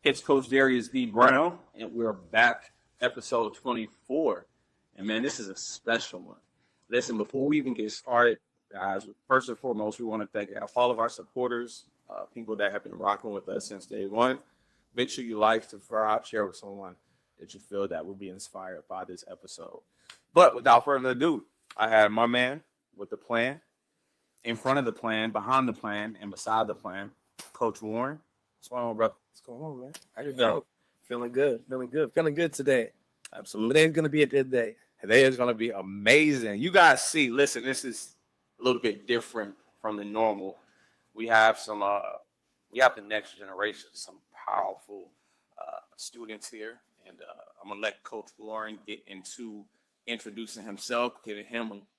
It's Coach Darius D. Brown, and we're back, episode 24. And man, this is a special one. Listen, before we even get started, guys, first and foremost, we want to thank all of our supporters, people that have been rocking with us since day one. Make sure you like, subscribe, share with someone that you feel that will be inspired by this episode. But without further ado, I have my man with the plan, in front of the plan, behind the plan, and beside the plan, Coach Warren. What's going on, bro? What's going on, man? How you doing? Feeling good. Feeling good today. Absolutely. Today's gonna be a good day. Today is going to be amazing. You guys see, listen, this is a little bit different from the normal. We have we have the next generation, some powerful students here. And I'm going to let Coach Warren get into introducing himself, giving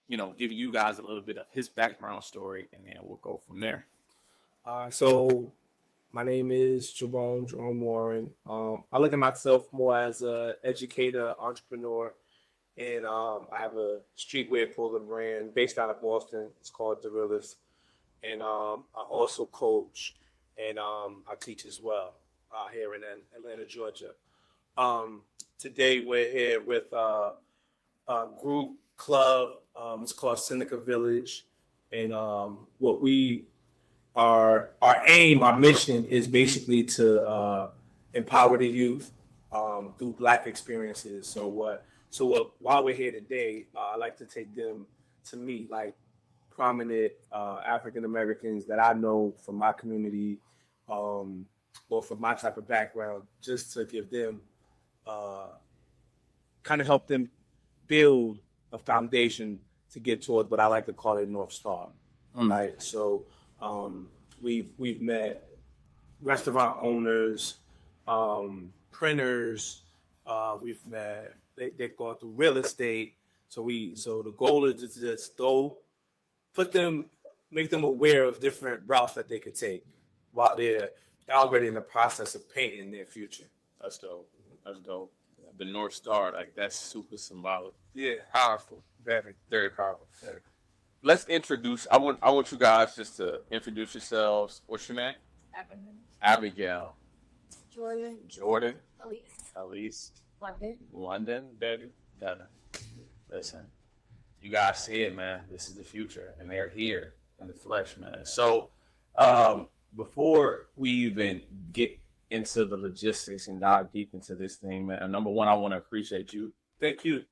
you guys a little bit of his background story, and then we'll go from there. So my name is Jerome Warren. I look at myself more as an educator, entrepreneur, and I have a streetwear clothing brand based out of Boston. It's called The Realist. And I also coach and I teach as well here in Atlanta, Georgia. Today we're here with a group club. It's called Seneca Village. And what we our aim, our mission is basically to empower the youth through Black experiences. So while we're here today, I like to take them to meet like prominent African Americans that I know from my community or from my type of background, just to give them kind of help them build a foundation to get towards what I like to call a North Star. Right. So we've met restaurant owners, printers. We've met they go through real estate. So the goal is to just make them aware of different routes that they could take while they're already in the process of painting their future. That's dope. That's dope. The North Star, like that's super symbolic. Yeah, Powerful. very, Very powerful. Let's introduce. I want you guys just to introduce yourselves. What's your name? Abigail. Jordan. Elise. London. Betty. Donna. Listen, you guys see it, man. This is the future, and they're here in the flesh, man. So, before we even get into the logistics and dive deep into this thing, man, number one, I want to appreciate you. Thank you.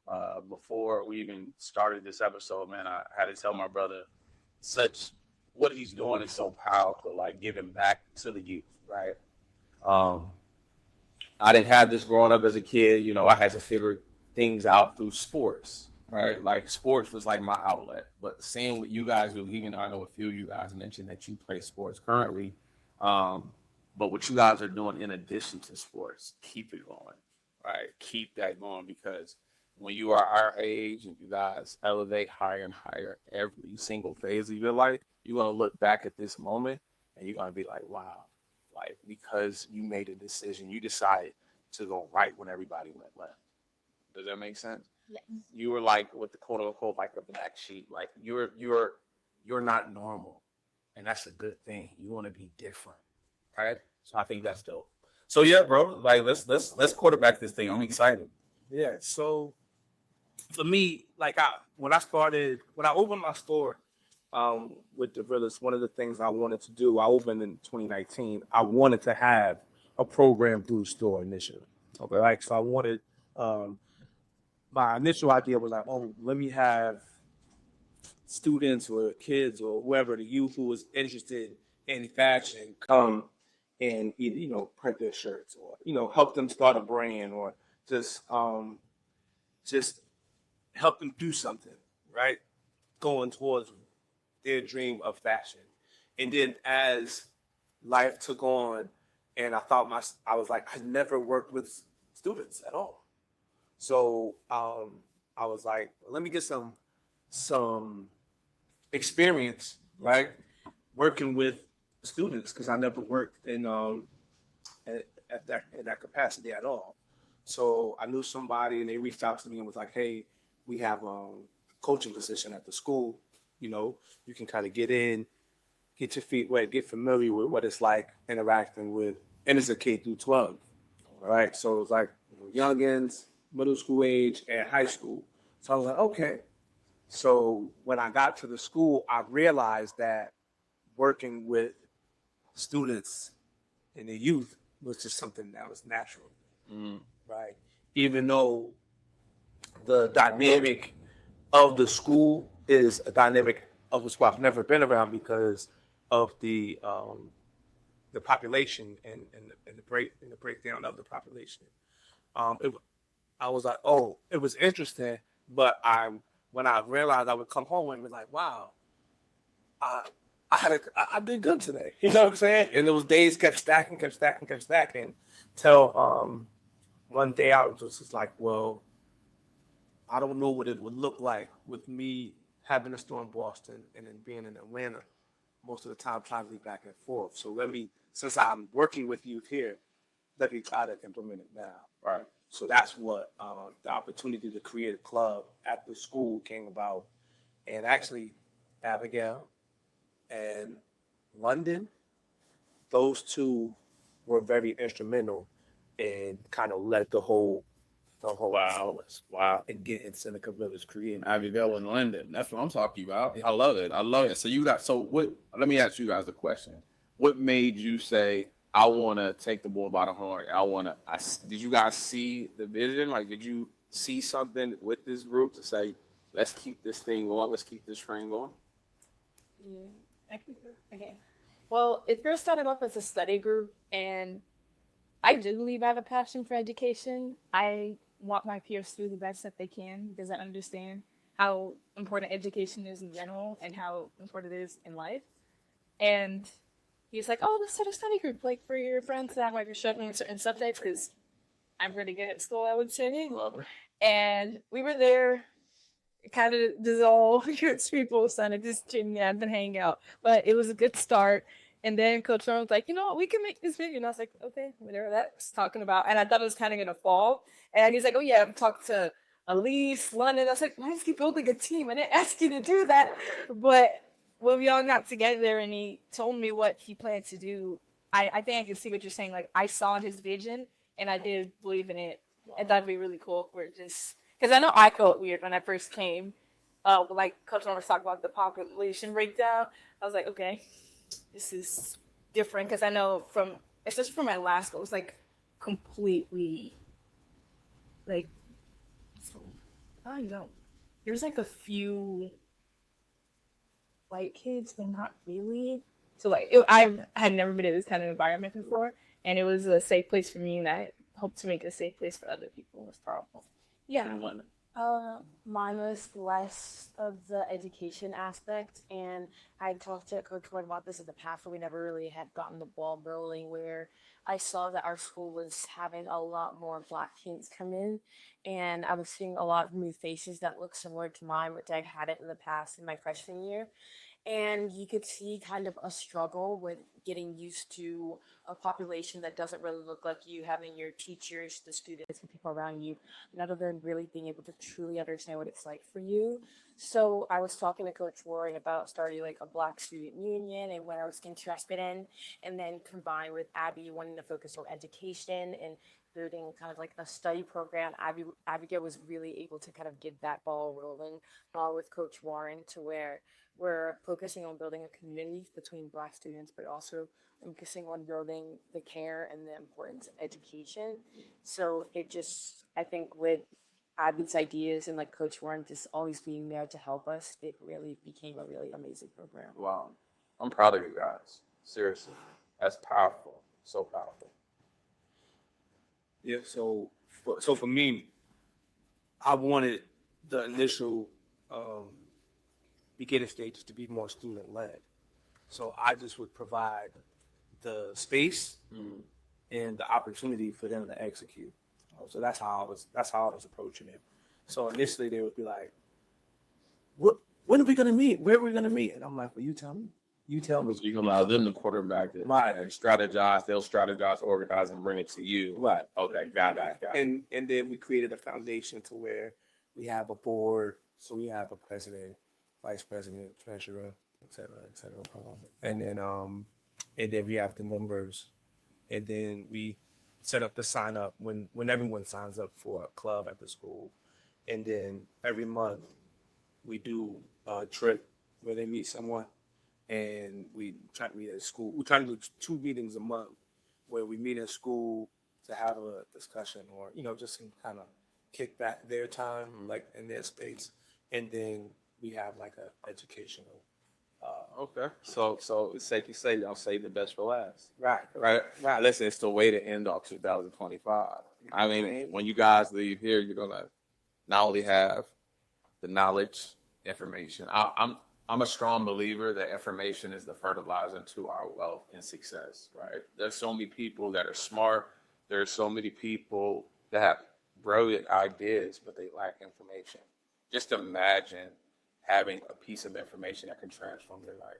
Before we even started this episode, man, I had to tell my brother what he's doing is so powerful, like giving back to the youth, right? I didn't have this growing up as a kid. You know, I had to figure things out through sports, right? Like sports was like my outlet. But seeing what you guys do, even I know a few of you guys mentioned that you play sports currently. But what you guys are doing in addition to sports, keep it going, right? Keep that going, because when you are our age and you guys elevate higher and higher every single phase of your life, you're going to look back at this moment and you're going to be like, wow, like because you made a decision, you decided to go right when everybody went left. Does that make sense? Yes. You were like with the quote unquote like a black sheep, like you're not normal, and that's a good thing. You want to be different, right? So I think that's dope. So yeah, bro, like let's quarterback this thing. I'm excited. Yeah. So for me, like when I opened my store with the Realist, one of the things I wanted to do, I opened in 2019. I wanted to have a program through the store initially. Okay, like so I wanted. My initial idea was like, oh, let me have students or kids or whoever, the youth who was interested in fashion, come and either, print their shirts or, help them start a brand or just help them do something, right? Going towards their dream of fashion. And then as life took on and I was like, I never worked with students at all. So I was like, let me get some experience, right, working with students, because I never worked in that capacity at all. So I knew somebody, and they reached out to me and was like, "Hey, we have a coaching position at the school. You can kind of get in, get your feet wet, get familiar with what it's like interacting with and it's a K through 12, right? So it's like youngins, middle school age, and high school. So I was like, okay. So when I got to the school, I realized that working with students and the youth was just something that was natural, right? Even though the dynamic of the school is a dynamic of the school I've never been around because of the population and the breakdown of the population. It, I was like, oh, it was interesting, but when I realized I would come home and be like, wow, I I did good today. You know what I'm saying? And those days kept stacking till one day I was just like, well, I don't know what it would look like with me having a store in Boston and then being in Atlanta most of the time traveling back and forth. So since I'm working with youth here, let me try to implement it now. Right. So that's what the opportunity to create a club at the school came about. And actually, Abigail and London, those two were very instrumental and kind of led the whole Wow. and getting Seneca Village created. Abigail in London. That's what I'm talking about. I love it. I love it. So what, let me ask you guys a question. What made you say, I want to take the bull by the horn? Did you guys see the vision? Like, did you see something with this group to say, let's keep this thing going. Let's keep this train going? Yeah, I can okay. Well, it first started off as a study group, and I do believe I have a passion for education. I want my peers to do the best that they can because I understand how important education is in general and how important it is in life. And he's like, "Oh, let's start a study group, like for your friends that might be struggling with certain subjects." Because I'm pretty good at school, I would say. And we were there kind of dissolve people started just chitting and hang out. But it was a good start. And then Coach Jerome was like, you know what, we can make this video. And I was like, okay, whatever that's talking about. And I thought it was kind of gonna fall. And he's like, oh yeah, I'm talking to Elise, London. I was like, why is he building a team? I didn't ask you to do that. But when we all got together and he told me what he planned to do, I think I can see what you're saying. Like I saw his vision and I did believe in it. And that'd be really cool if we're just because I know I felt weird when I first came. Like Coach Norman was talking about the population breakdown. I was like, okay, this is different because I know especially from my last school, it was like completely, like, I don't know. There's like a few white kids, but not really. So like, I had never been in this kind of environment before, and it was a safe place for me, and I hope to make a safe place for other people. It's powerful. Yeah. Mine was less of the education aspect, and I talked to Coach Ward about this in the past, but we never really had gotten the ball rolling. Where I saw that our school was having a lot more Black kids come in, and I was seeing a lot of new faces that looked similar to mine, which I had it in the past in my freshman year. And you could see kind of a struggle with getting used to a population that doesn't really look like you, having your teachers, the students, and people around you, none of them really being able to truly understand what it's like for you. So I was talking to Coach Warren about starting like a Black student union and what I was interested in, and then combined with Abby wanting to focus on education and building kind of like a study program. Abigail was really able to kind of get that ball rolling with Coach Warren to where we're focusing on building a community between Black students, but also focusing on building the care and the importance of education. So I think with Abby's ideas and like Coach Warren just always being there to help us, it really became a really amazing program. Wow. I'm proud of you guys. Seriously. That's powerful. So powerful. Yeah. So for me, I wanted the initial beginning stages to be more student led. So I just would provide the space and the opportunity for them to execute. So that's how I was approaching it. So initially they would be like, when are we gonna meet? Where are we gonna meet? And I'm like, well, you tell me. You tell me. So you can allow them to quarterback it. Right. And strategize, they'll strategize, organize, and bring it to you. Right. Okay, got it. And then we created a foundation to where we have a board. So we have a president, vice president, treasurer, et cetera, et cetera. And then we have the members and then we set up the sign up when everyone signs up for a club at the school, and then every month we do a trip where they meet someone, and we try to meet at school. We try to do 2 meetings a month where we meet in school to have a discussion, or just kind of kick back their time, like in their space, and then we have like a educational. Okay. So it's safe to say y'all save the best for last. Right. Right. Listen, it's the way to end off 2025. I mean, when you guys leave here, you're gonna not only have the knowledge, information. I'm a strong believer that information is the fertilizer to our wealth and success. Right. There's so many people that are smart. There's so many people that have brilliant ideas, but they lack information. Just imagine having a piece of information that can transform your life.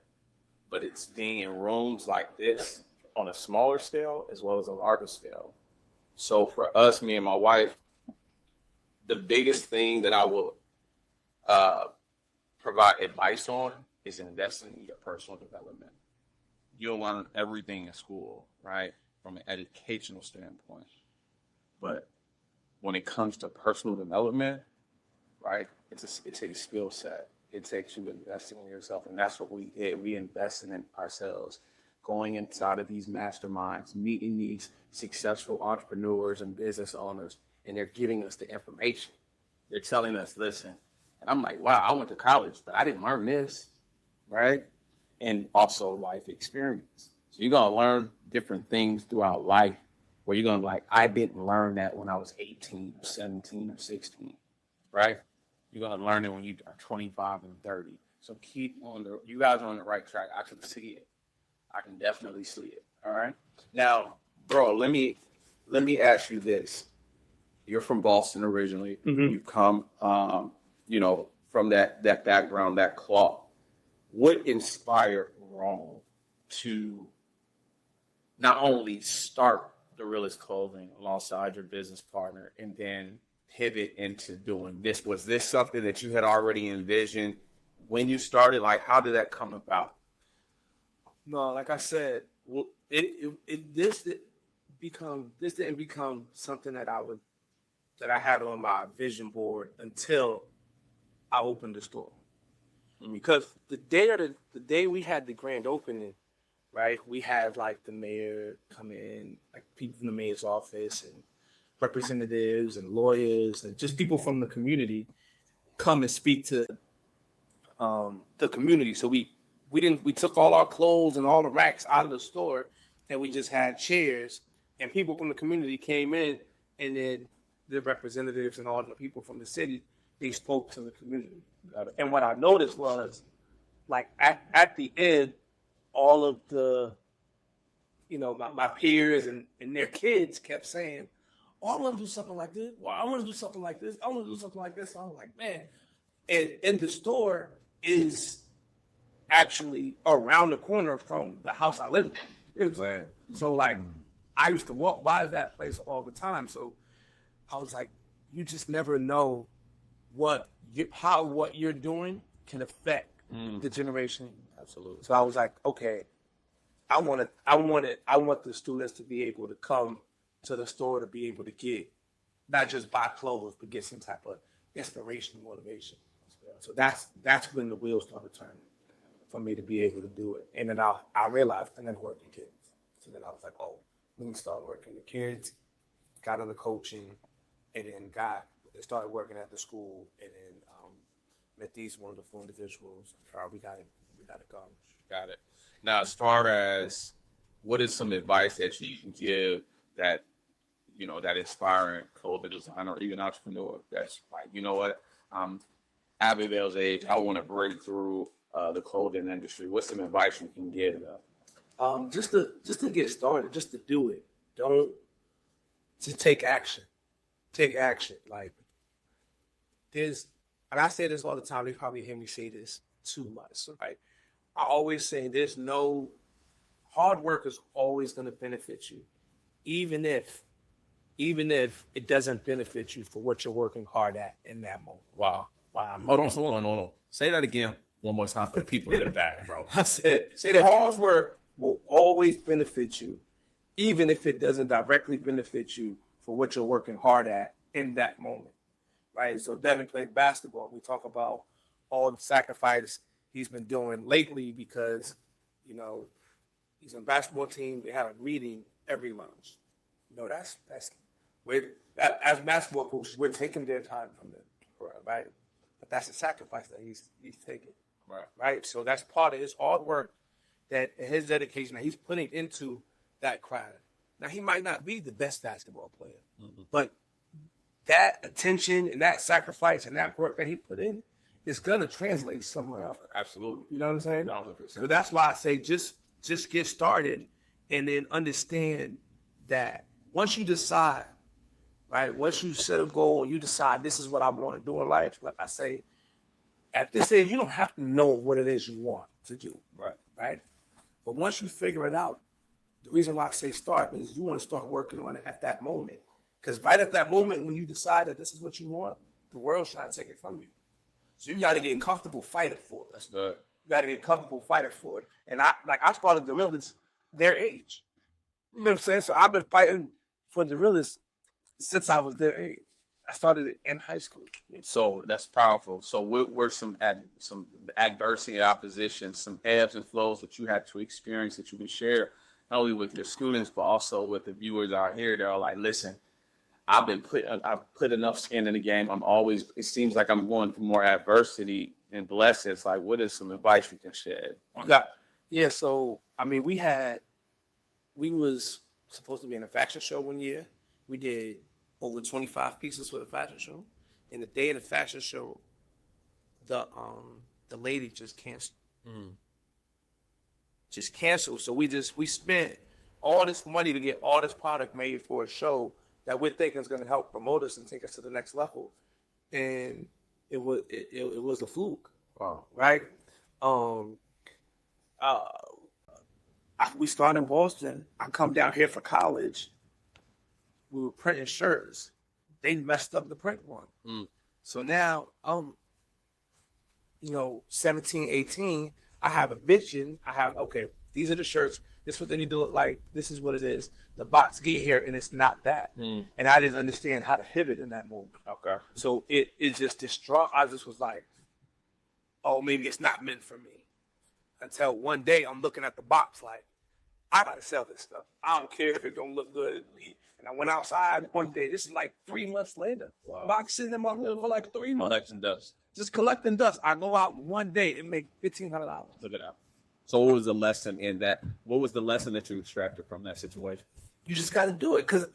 But it's being in rooms like this on a smaller scale as well as a larger scale. So for us, me and my wife, the biggest thing that I will provide advice on is investing in your personal development. You'll learn everything in school, right, from an educational standpoint. But when it comes to personal development, right, it's a skill set. It takes you investing in yourself, and that's what we did. We invested in ourselves, going inside of these masterminds, meeting these successful entrepreneurs and business owners, and they're giving us the information. They're telling us, listen, and I'm like, wow, I went to college, but I didn't learn this, right? And also life experience. So you're gonna learn different things throughout life where you're gonna I didn't learn that when I was 18, 17, or 16, right? You're gonna learn it when you are 25 and 30. So you guys are on the right track. I can see it. I can definitely see it. All right. Now, bro, let me ask you this. You're from Boston originally. Mm-hmm. You come, from that background, that cloth. What inspired Jerome to not only start the Realist Clothing alongside your business partner and then pivot into doing this? Was this something that you had already envisioned when you started? Like, how did that come about? No, like I said, this didn't become something that I had on my vision board until I opened the store. Because the day we had the grand opening, right, we had like the mayor come in, like people from the mayor's office and representatives and lawyers and just people from the community come and speak to the community. So we took all our clothes and all the racks out of the store, and we just had chairs, and people from the community came in, and then the representatives and all the people from the city, they spoke to the community. And what I noticed was, like at the end, all of the, my peers and their kids kept saying, oh, I want to do something like this. Well, I want to do something like this. I want to do something like this. So I was like, man. And the store is actually around the corner from the house I live in. So, like, I used to walk by that place all the time. So I was like, you just never know how what you're doing can affect the generation. Absolutely. So I was like, okay, I want the students to be able to come to the store to be able to get, not just buy clothes, but get some type of inspiration, motivation. So that's when the wheels started turning for me to be able to do it. And then I realized I never worked with kids. So then I was like, oh, let me start working with kids, got into coaching, and then started working at the school, and then met these wonderful individuals. We got it going. Got it. Now, as far as what is some advice that you can give that, that inspiring clothing designer or even entrepreneur that's like, you know what, Abigail's age, I want to break through the clothing industry. What's some advice you can give? Just to get started, just to do it. To take action. Take action. Like, and I say this all the time, they probably hear me say this too much, right? I always say hard work is always going to benefit you, even if it doesn't benefit you for what you're working hard at in that moment. Wow. Hold on. Say that again one more time for people in the back, bro. I said that hard work will always benefit you, even if it doesn't directly benefit you for what you're working hard at in that moment, right? So Devin played basketball. We talk about all the sacrifice he's been doing lately because, you know, he's on a basketball team. They have a meeting every lunch. You know, that's as basketball coaches, we're taking their time from them, right? But that's a sacrifice that he's taking, right? So that's part of his hard work, that his dedication that he's putting into that craft. Now he might not be the best basketball player, but that attention and that sacrifice and that work that he put in is gonna translate somewhere else. Absolutely. You know what I'm saying? 100%. So that's why I say just get started, and then understand that once you decide, right? Once you set a goal and you decide this is what I want to do in life, like I say, at this age you don't have to know what it is you want to do, right? But once you figure it out, the reason why I say start is you want to start working on it at that moment. Because right at that moment when you decide that this is what you want, the world's trying to take it from you. So you got to get comfortable fighting for it. That's good. You got to get comfortable fighting for it. And I started the realist their age. You know what I'm saying? So I've been fighting for the realist since I was their age. I started it in high school. So that's powerful. So what were some adversity and opposition, some ebbs and flows that you had to experience that you can share not only with your students but also with the viewers out here that are like, listen, I've put enough skin in the game. It seems like I'm going through more adversity and blessings. Like, what is some advice you can share? Yeah, so I mean we was supposed to be in a fashion show one year. We did over 25 pieces for the fashion show. And the day of the fashion show, the lady just canceled. Just canceled. So we spent all this money to get all this product made for a show that we're thinking is going to help promote us and take us to the next level. And it was a fluke. Wow. Right? We started in Boston. I come down here for college. We were printing shirts. They messed up the print one. So now, 17, 18, I have a vision. Okay, these are the shirts. This is what they need to look like. This is what it is. The box get here, and it's not that. And I didn't understand how to pivot in that moment. Okay. So it just distraught. I just was like, oh, maybe it's not meant for me. Until one day I'm looking at the box like, I gotta sell this stuff. I don't care if it don't look good. And I went outside one day. This is like 3 months later. Wow. Box sitting in my room for like 3 months. Collecting dust. Just collecting dust. I go out one day and make $1,500. Look at that. So what was the lesson in that? What was the lesson that you extracted from that situation? You just got to do it, because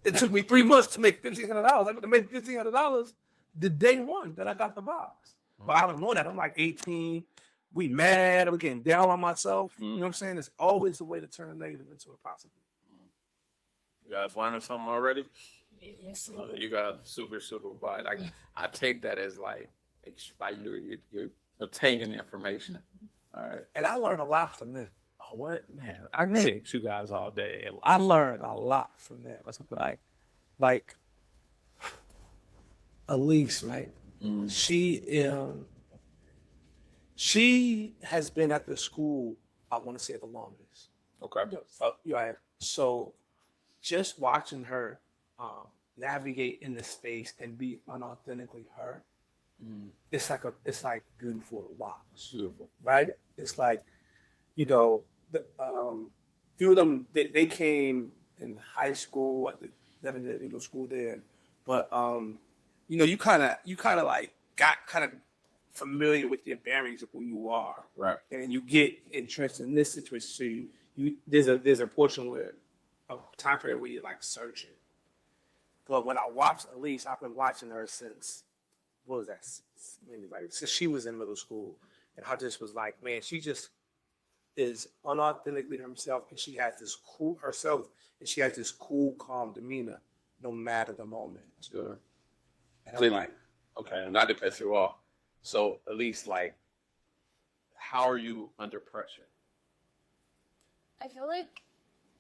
it took me 3 months to make $1,500. I made $1,500 the day one that I got the box. But I don't know that. I'm like 18. We mad. I'm getting down on myself. You know what I'm saying? There's always a way to turn a negative into a positive. You guys learning something already? Yes. You got super quiet. I take that as like you're obtaining information. All right. And I learned a lot from this. Oh, what? Man, I can take you guys all day. I learned a lot from that. Like Elise, right? She has been at the school, I want to say, the longest. Okay. So just watching her navigate in the space and be unauthentically her, it's like good for a while. Beautiful. Right? It's like, few of them, they came in high school, at the school there, but you kind of like got kind of familiar with your bearings of who you are, right? And you get entrenched in this situation. So there's a portion where a time period where you're like searching. But when I watched Elise, I've been watching her since, what was that? Maybe like since she was in middle school, and I just was like, man, she just is unauthentically herself, and she has this cool, calm demeanor, no matter the moment. Sure. And I'm like, okay, not to cut you off. So at least like, how are you under pressure? I feel like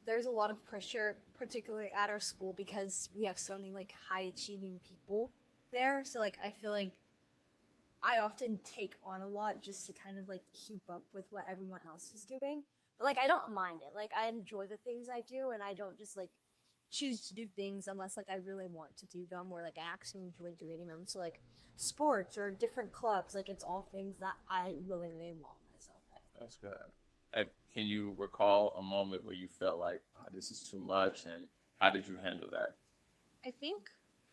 there's a lot of pressure, particularly at our school, because we have so many like high achieving people there. So like I feel like I often take on a lot just to kind of like keep up with what everyone else is doing. But like I don't mind it. Like I enjoy the things I do, and I don't just like choose to do things unless like I really want to do them or like I actually enjoy doing them. So like sports or different clubs, like it's all things that I willingly involve myself in. That's good. Can you recall a moment where you felt like, oh, this is too much, and how did you handle that? I think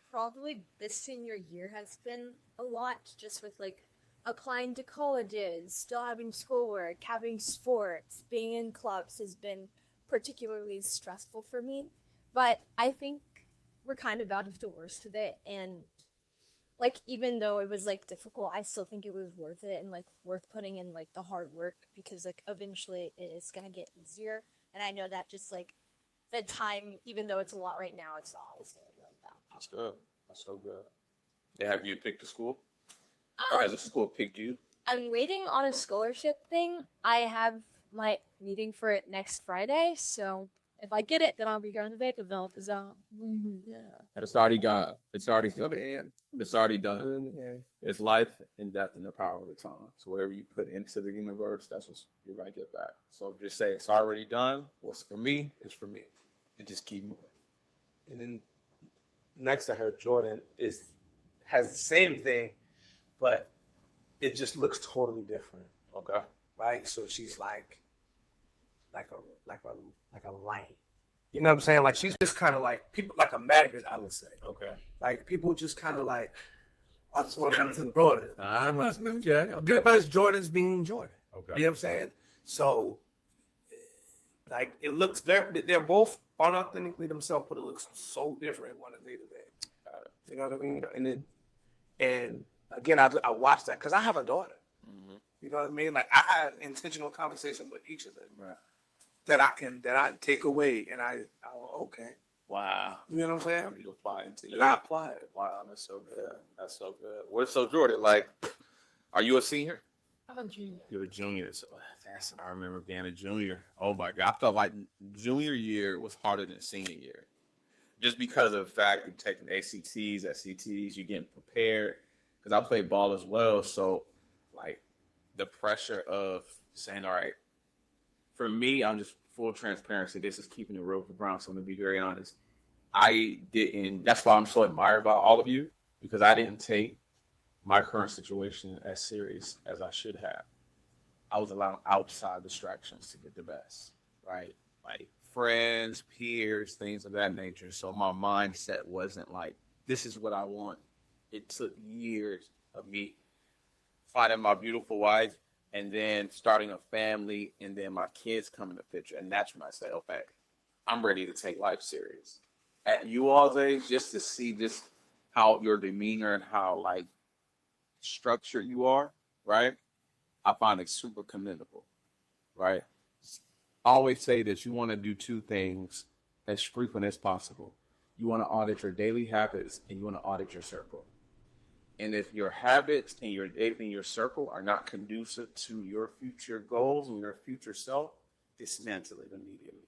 probably this senior year has been a lot just with like applying to colleges, still having schoolwork, having sports, being in clubs has been particularly stressful for me. But I think we're kind of out of the worst of it. And like, even though it was like difficult, I still think it was worth it and like worth putting in like the hard work because like eventually it is going to get easier. And I know that just like the time, even though it's a lot right now, it's not always going to be like that. That's good. That's so good. Yeah, have you picked a school? Or has a school picked you? I'm waiting on a scholarship thing. I have my meeting for it next Friday, so if I get it, then I'll be going to Vapaville. Yeah. And it's already gone. It's already in. It's already done. It's life and death in the power of the tongue. So whatever you put into the universe, that's what you're going to get back. So just say it's already done. What's for me is for me. And just keep moving. And then next to her, Jordan has the same thing, but it just looks totally different. Okay. Right? So she's like a light. You know what I'm saying? Like she's just kind of like people like a magnet, I would say. Okay. Like people just kind of like, I just want to come to the Jordan. I must know Jordan. Because Jordan's being Jordan. Okay. You know what I'm saying? So, like it looks they're both unauthentically themselves, but it looks so different one day to day. You know what I mean? And again, I watched that because I have a daughter. Mm-hmm. You know what I mean? Like I had intentional conversation with each of them. Right. That I take away and I okay. Wow. You know what I'm saying? You apply it to you. And I apply it. Wow, that's so good. That's so good. What's so Jordan? Like, are you a senior? I'm a junior. You're a junior. So that's I remember being a junior. Oh my God. I felt like junior year was harder than senior year. Just because of the fact you're taking ACTs, SCTs, you're getting prepared. Because I played ball as well. So like the pressure of saying, all right, for me, I'm just full transparency. This is keeping it real for Brown. So I'm going to be very honest. I didn't, that's why I'm so admired by all of you, because I didn't take my current situation as serious as I should have. I was allowing outside distractions to get the best, right? Like friends, peers, things of that nature. So my mindset wasn't like, this is what I want. It took years of me finding my beautiful wife and then starting a family and then my kids come in the picture. And that's when I say, okay, I'm ready to take life serious. At you all's age, just to see just how your demeanor and how like structured you are, right? I find it super commendable, right? I always say that you want to do two things as frequent as possible. You want to audit your daily habits and you want to audit your circle. And if your habits and your daily and your circle are not conducive to your future goals and your future self, dismantle it immediately.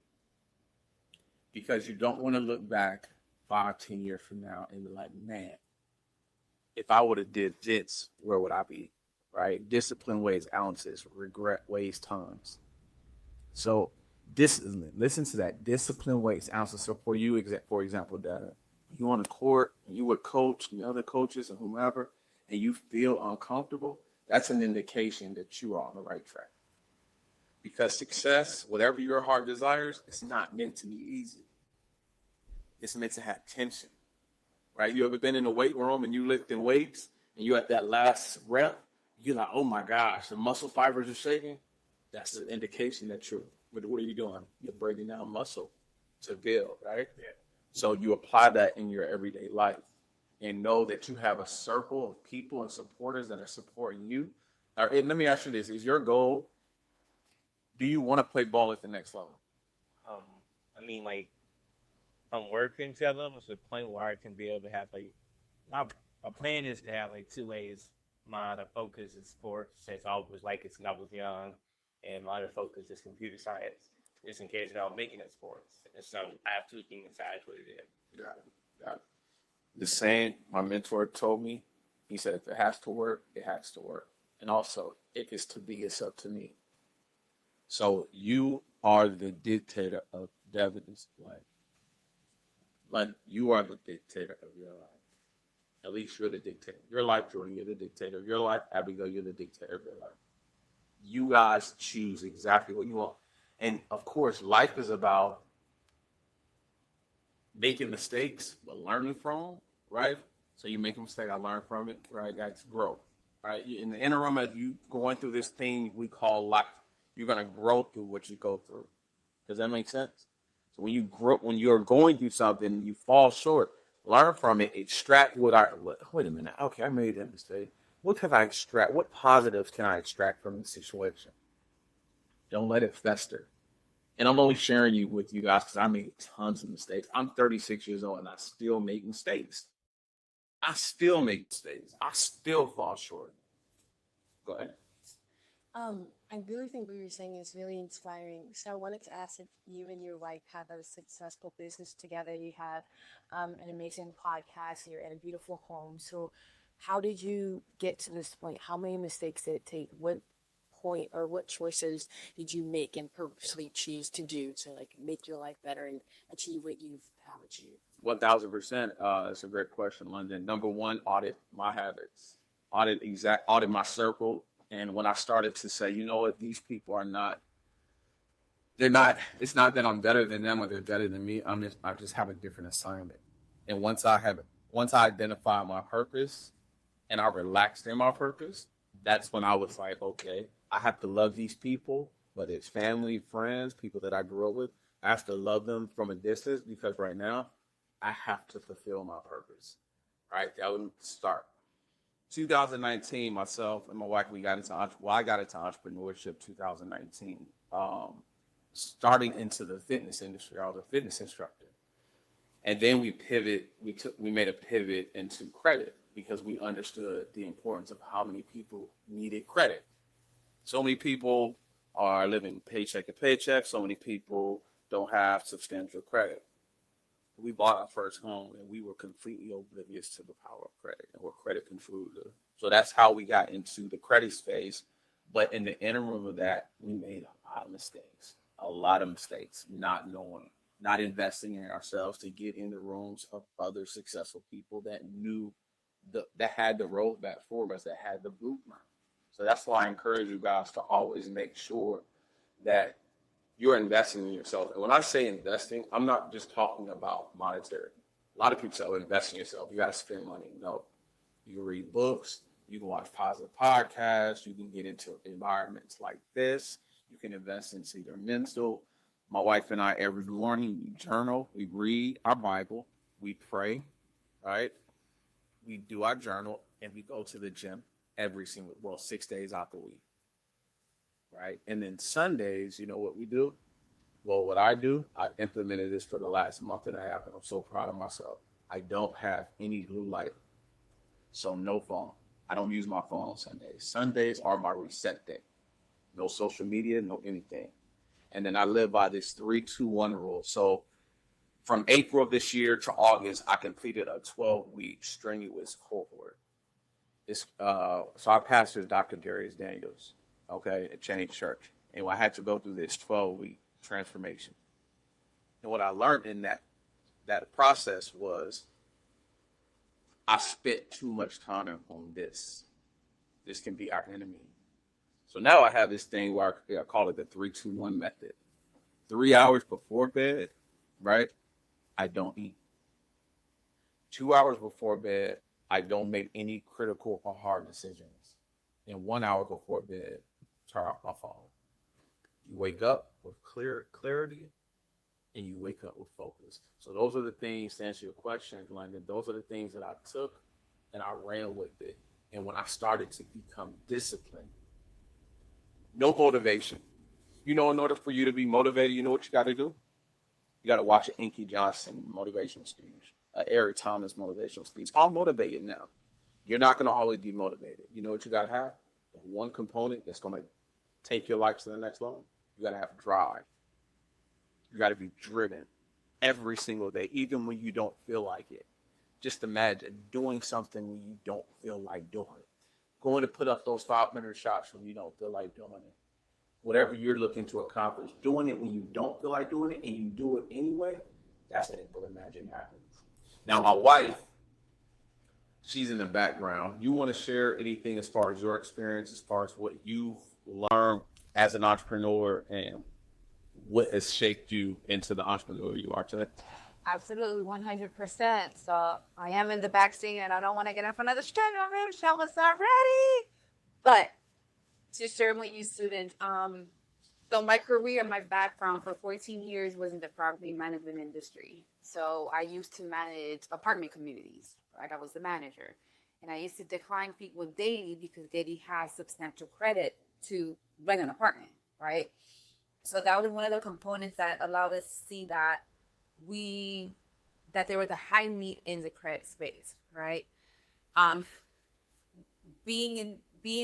Because you don't want to look back 5, 10 years from now and be like, man, if I would have did this, where would I be? Right? Discipline weighs ounces, regret weighs tons. So listen to that. Discipline weighs ounces. So for you, for example, Dad, you on the court, you would coach the other coaches and whomever, and you feel uncomfortable, that's an indication that you are on the right track. Because success, whatever your heart desires, it's not meant to be easy. It's meant to have tension, right? You ever been in a weight room and you lifting weights and you at that last rep, you're like, oh my gosh, the muscle fibers are shaking. That's an indication that what are you doing? You're breaking down muscle to build, right? Yeah. So you apply that in your everyday life and know that you have a circle of people and supporters that are supporting you. And let me ask you this, is your goal, do you want to play ball at the next level? I mean, like, I'm working to that level to the point where I can be able to have, like, my plan is to have, like, 2 ways. My other focus is sports, since I was like it since I was young, and my other focus is computer science, just in case I'm making it sports. And so I have 2 things besides what it is. Got it. The saying my mentor told me, he said, if it has to work, it has to work. And also, if it's to be, it's up to me. So you are the dictator of Devin's life. Like you are the dictator of your life. At least you're the dictator. Your life, Jordan, you're the dictator of your life. Abigail, you're the dictator of your life. You guys choose exactly what you want. And of course, life is about making mistakes, but learning from them, right? So you make a mistake, I learn from it, right? That's growth, right? In the interim, as you going through this thing we call life, you're gonna grow through what you go through. Does that make sense? So when you grow, when you're going through something, you fall short. Learn from it. Extract wait a minute. Okay, I made that mistake. What can I extract? What positives can I extract from the situation? Don't let it fester. And I'm only sharing you with you guys because I made tons of mistakes. I'm 36 years old and I still make mistakes. I still make mistakes. I still fall short. Go ahead. I really think what you're saying is really inspiring. So I wanted to ask if you and your wife have a successful business together. You have an amazing podcast. You're in a beautiful home. So how did you get to this point? How many mistakes did it take? What point or what choices did you make and purposely choose to do to like make your life better and achieve what you've have achieved? 1000%. That's a great question, London. Number one, audit my habits, audit my circle. And when I started to say, you know what, these people are not, they're not, it's not that I'm better than them or they're better than me. I just have a different assignment. And once I identify my purpose and I relaxed in my purpose, that's when I was like, okay, I have to love these people, whether it's family, friends, people that I grew up with. I have to love them from a distance because right now I have to fulfill my purpose. Right? That would start. 2019, myself and my wife, I got into entrepreneurship 2019. Starting into the fitness industry. I was a fitness instructor. And then we made a pivot into credit because we understood the importance of how many people needed credit. So many people are living paycheck to paycheck. So many people don't have substantial credit. We bought our first home and we were completely oblivious to the power of credit and what credit can truly do. So that's how we got into the credit space. But in the interim of that, we made a lot of mistakes, not knowing, not investing in ourselves to get in the rooms of other successful people that knew that had the roadmap for us, that had the blueprint. So that's why I encourage you guys to always make sure that you're investing in yourself. And when I say investing, I'm not just talking about monetary. A lot of people say, invest in yourself. You got to spend money. No, you can read books. You can watch positive podcasts. You can get into environments like this. You can invest into your mental. My wife and I, every morning, we journal. We read our Bible. We pray, right? We do our journal, and we go to the gym 6 days out the week. Right. And then Sundays, you know what we do? Well, what I do, I implemented this for the last month and a half, and I'm so proud of myself. I don't have any blue light. So no phone. I don't use my phone on Sundays. Sundays are my reset day. No social media, no anything. And then I live by this 3-2-1 rule. So from April of this year to August, I completed a 12-week strenuous cohort. So our pastor is Dr. Darius Daniels. Okay, at Change Church. And I had to go through this 12-week transformation. And what I learned in that process was I spent too much time on this. This can be our enemy. So now I have this thing where I call it the 3-2-1 method. 3 hours before bed, right? I don't eat. 2 hours before bed, I don't make any critical or hard decisions. And 1 hour before bed, turn off my phone. You wake up with clarity and you wake up with focus. So those are the things, to answer your question, London, those are the things that I took and I ran with it. And when I started to become disciplined, no motivation. You know, in order for you to be motivated, you know what you got to do? You got to watch an Inky Johnson motivational speech, Eric Thomas motivational speech. I'm motivated now. You're not going to always be motivated. You know what you got to have? One component that's going to take your life to the next level. You got to have drive. You got to be driven every single day, even when you don't feel like it. Just imagine doing something when you don't feel like doing it. Going to put up those 500 shots when you don't feel like doing it. whatever you're looking to accomplish, doing it when you don't feel like doing it and you do it anyway, that's when magic happens. Now, my wife, she's in the background. You want to share anything as far as your experience, as far as what you've learned as an entrepreneur and what has shaped you into the entrepreneur you are today? Absolutely, 100%. So I am in the backseat and I don't want to get up another stretch. Michelle was not ready. But to share with you students, so my career, my background for 14 years was in the property management industry. So I used to manage apartment communities, right? I was the manager. And I used to decline people daily because they didn't have substantial credit to rent an apartment, right? So that was one of the components that allowed us to see that there was a high need in the credit space, right? Being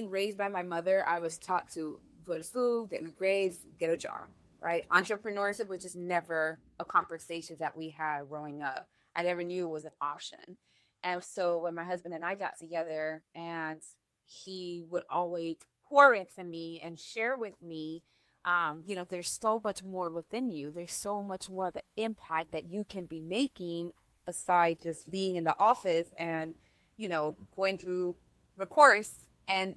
raised by my mother, I was taught to go to school, get good grades, get a job, right? Entrepreneurship was just never a conversation that we had growing up. I never knew it was an option. And so when my husband and I got together, and he would always pour into me and share with me, there's so much more within you. There's so much more of the impact that you can be making aside just being in the office and, going through the course and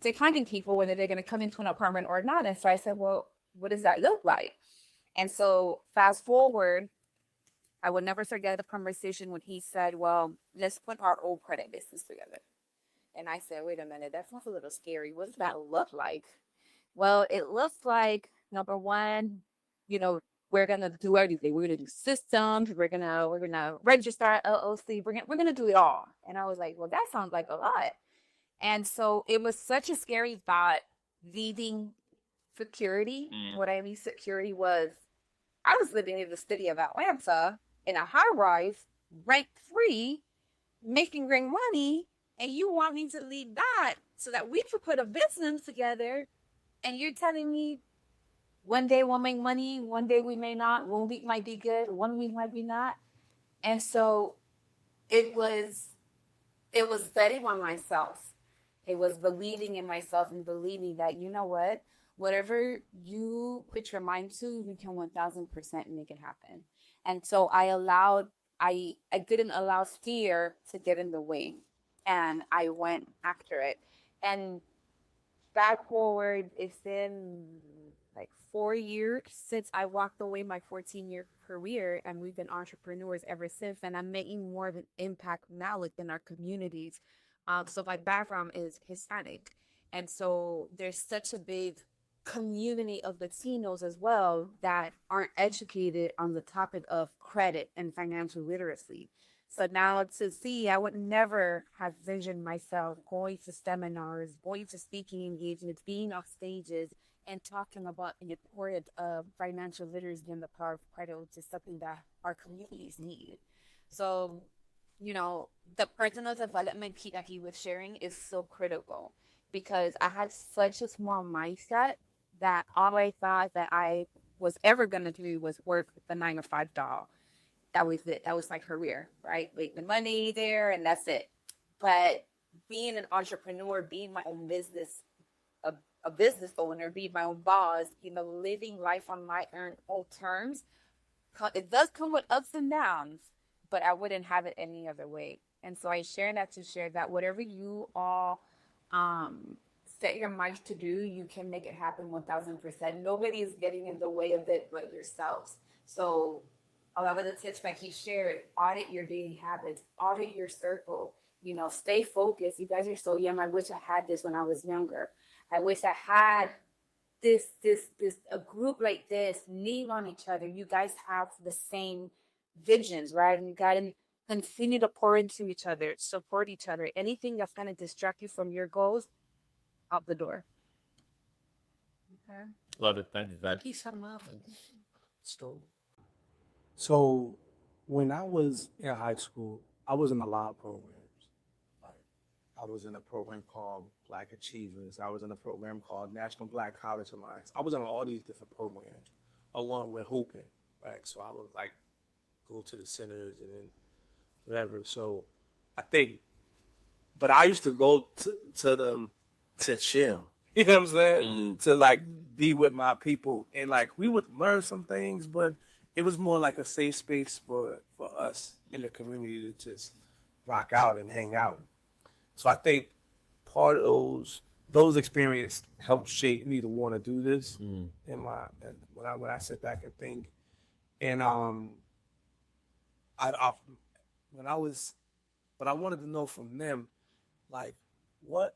declining people whether they're going to come into an apartment or not. And so I said, well, what does that look like? And so fast forward, I would never forget the conversation when he said, well, let's put our old credit business together. And I said, wait a minute, that sounds a little scary. What does that look like? Well, it looks like, number one, we're gonna do everything. We're gonna do systems. We're gonna register our LLC. We're gonna do it all. And I was like, well, that sounds like a lot. And so it was such a scary thought leaving security. What I mean security was, I was living in the city of Atlanta in a high rise, rent free, making great money, and you want me to leave that so that we could put a business together. And you're telling me one day we'll make money, one day we may not, 1 week might be good, 1 week might be not. And so it was betting on myself. It was believing in myself and believing that, whatever you put your mind to, you can 1000% make it happen. And so I didn't allow fear to get in the way, and I went after it. And fast forward, it's been like 4 years since I walked away my 14-year career, and we've been entrepreneurs ever since. And I'm making more of an impact now within our communities. So my background is Hispanic, and so there's such a big community of Latinos as well that aren't educated on the topic of credit and financial literacy. So now to see, I would never have visioned myself going to seminars, going to speaking engagements, being on stages, and talking about the importance of financial literacy and the power of credit, which is something that our communities need. So, the personal development key that he was sharing is so critical, because I had such a small mindset that all I thought that I was ever going to do was work the 9-to-5 job. That was it. That was my career, right? Make the money there, and that's it. But being an entrepreneur, being my own business, a business owner, being my own boss, living life on my own terms, it does come with ups and downs, but I wouldn't have it any other way. And so I share that to share that whatever you all set your minds to do, you can make it happen 1000%. Nobody is getting in the way of it but yourselves. So a lot of the tips that he shared, audit your daily habits, audit your circle, stay focused. You guys are so young. I wish I had this when I was younger. I wish I had a group like this, lean on each other. You guys have the same visions, right? And you got to continue to pour into each other, support each other. Anything that's going to distract you from your goals, out the door. Okay. Love it. Thank you, Zach. So when I was in high school, I was in a lot of programs. Like, I was in a program called Black Achievers. I was in a program called National Black College Alliance. I was in all these different programs along with hooping, right? So I would go to the centers and then whatever. So I think, but I used to go to them to chill. You know what I'm saying? Mm. To like be with my people, and like we would learn some things, but it was more like a safe space for us in the community to just rock out and hang out. So I think part of those experiences helped shape me to want to do this. Mm. In my when I sit back and think, and I when I was, but I wanted to know from them, like, what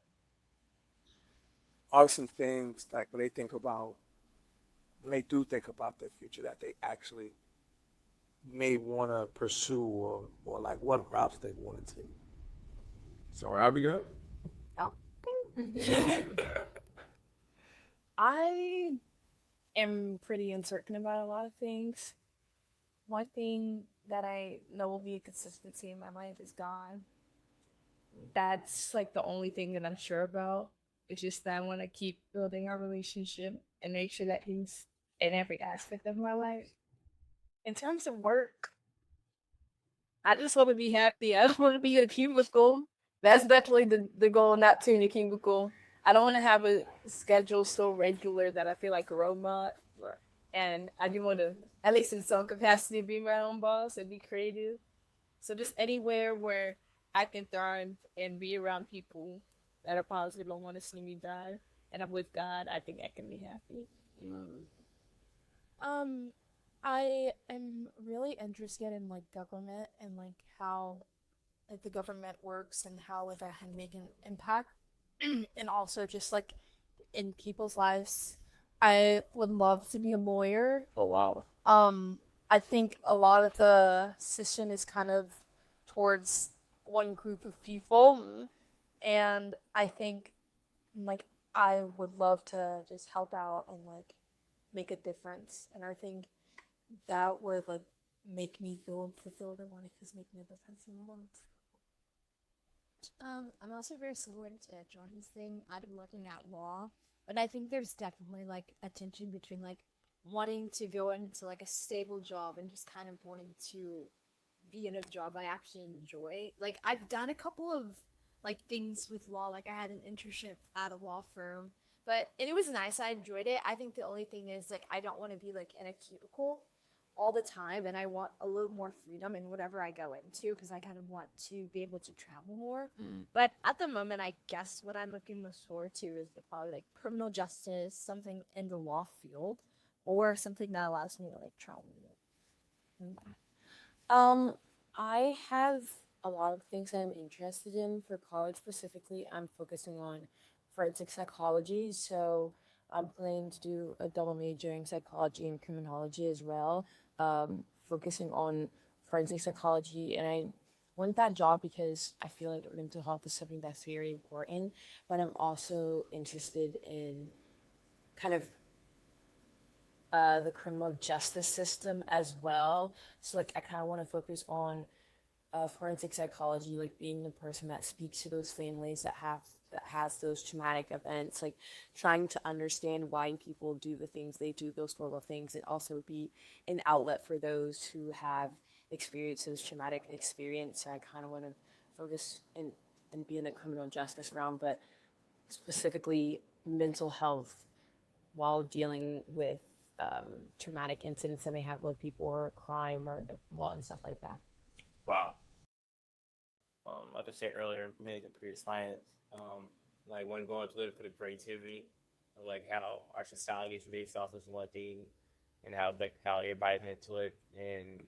are some things like when they think about when they do think about their future that they actually may want to pursue, or like what routes they want to take. So I'll be good. Oh. I am pretty uncertain about a lot of things. One thing that I know will be a consistency in my life is God. That's like the only thing that I'm sure about. It's just that I want to keep building our relationship and make sure that He's in every aspect of my life. In terms of work, I just want to be happy. I don't want to be in a cubicle. That's definitely the goal, not to in a cubicle. I don't want to have a schedule so regular that I feel like a robot. And I do want to, at least in some capacity, be my own boss and be creative. So just anywhere where I can thrive and be around people that are positive, don't want to see me die, and I'm with God, I think I can be happy. I am really interested in like government and like how like the government works and how like I can make an impact and also just like in people's lives. I would love to be a lawyer. Oh wow. I think a lot of the system is kind of towards one group of people, and I think like I would love to just help out and like make a difference, and I think that would like make me feel fulfilled and want to just make me a difference in the world. I'm also very similar to Jordan's thing. I've been looking at law, but I think there's definitely like a tension between like wanting to go into like a stable job and just kind of wanting to be in a job I actually enjoy. Like I've done a couple of like things with law. Like I had an internship at a law firm, but and it was nice. I enjoyed it. I think the only thing is like I don't want to be like in a cubicle all the time, and I want a little more freedom in whatever I go into because I kind of want to be able to travel more. But at the moment, I guess what I'm looking most forward to is probably like criminal justice, something in the law field, or something that allows me to like travel more. I have a lot of things I'm interested in for college specifically. I'm focusing on forensic psychology, so I'm planning to do a double major in psychology and criminology as well, focusing on forensic psychology. And I want that job because I feel like mental health is something that's very important, but I'm also interested in kind of the criminal justice system as well. So like I kind of want to focus on forensic psychology, like being the person that speaks to those families that has those traumatic events, like trying to understand why people do the things they do, those horrible things, and also be an outlet for those who have experienced those traumatic experience. So I kind of want to focus and be in the criminal justice realm, but specifically mental health while dealing with traumatic incidents that may have with people or crime or law and stuff like that. Wow. Like I said earlier, maybe computer science. Like when going to look for the creativity, of like how our society is based off of one thing, and how everybody's into it, and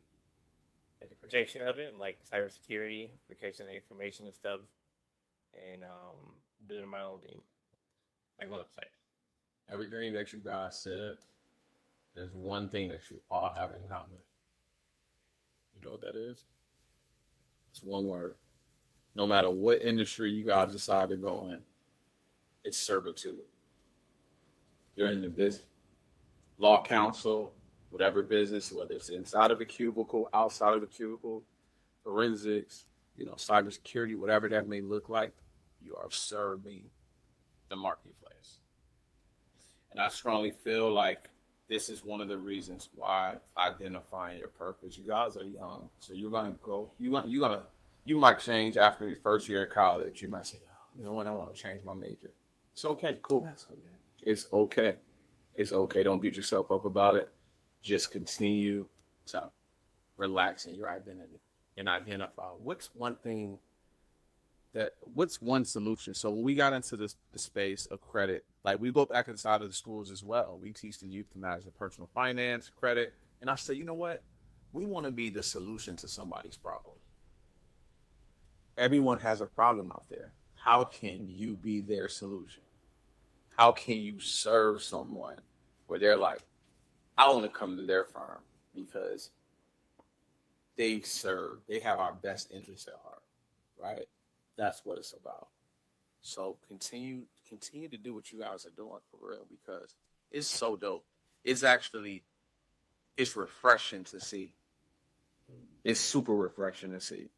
the protection of it, like cybersecurity, protection of information and stuff, and doing my own thing, like website. Everything that you guys said, there's one thing that you all have in common. You know what that is? It's one word. No matter what industry you guys decide to go in, it's servitude. You're in the business, law counsel, whatever business, whether it's inside of a cubicle, outside of a cubicle, forensics, cybersecurity, whatever that may look like, you are serving the marketplace. And I strongly feel like this is one of the reasons why identifying your purpose. You guys are young, so you're gonna go. You might change after your first year of college. You might say, you know what, I want to change my major. It's okay. Cool. That's okay. It's okay. It's okay. Don't beat yourself up about it. Just continue to relax in your identity and identify what's one solution. So when we got into the space of credit, like we go back inside of the schools as well. We teach the youth to manage their personal finance, credit. And I say, you know what? We want to be the solution to somebody's problem. Everyone has a problem out there. How can you be their solution? How can you serve someone where they're like, I want to come to their firm because they have our best interests at heart, right? That's what it's about. So continue to do what you guys are doing for real because it's so dope. It's refreshing to see. It's super refreshing to see.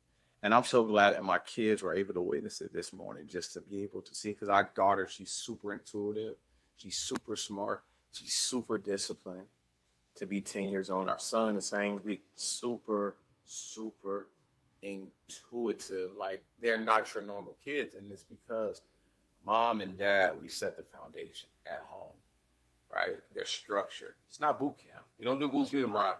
And I'm so glad that my kids were able to witness it this morning just to be able to see because our daughter, she's super intuitive. She's super smart. She's super disciplined to be 10 years old. Our son, the same, be super, super intuitive. Like they're not your normal kids. And it's because mom and dad, we set the foundation at home, right? They're structured. It's not boot camp. You don't do boot camp, right?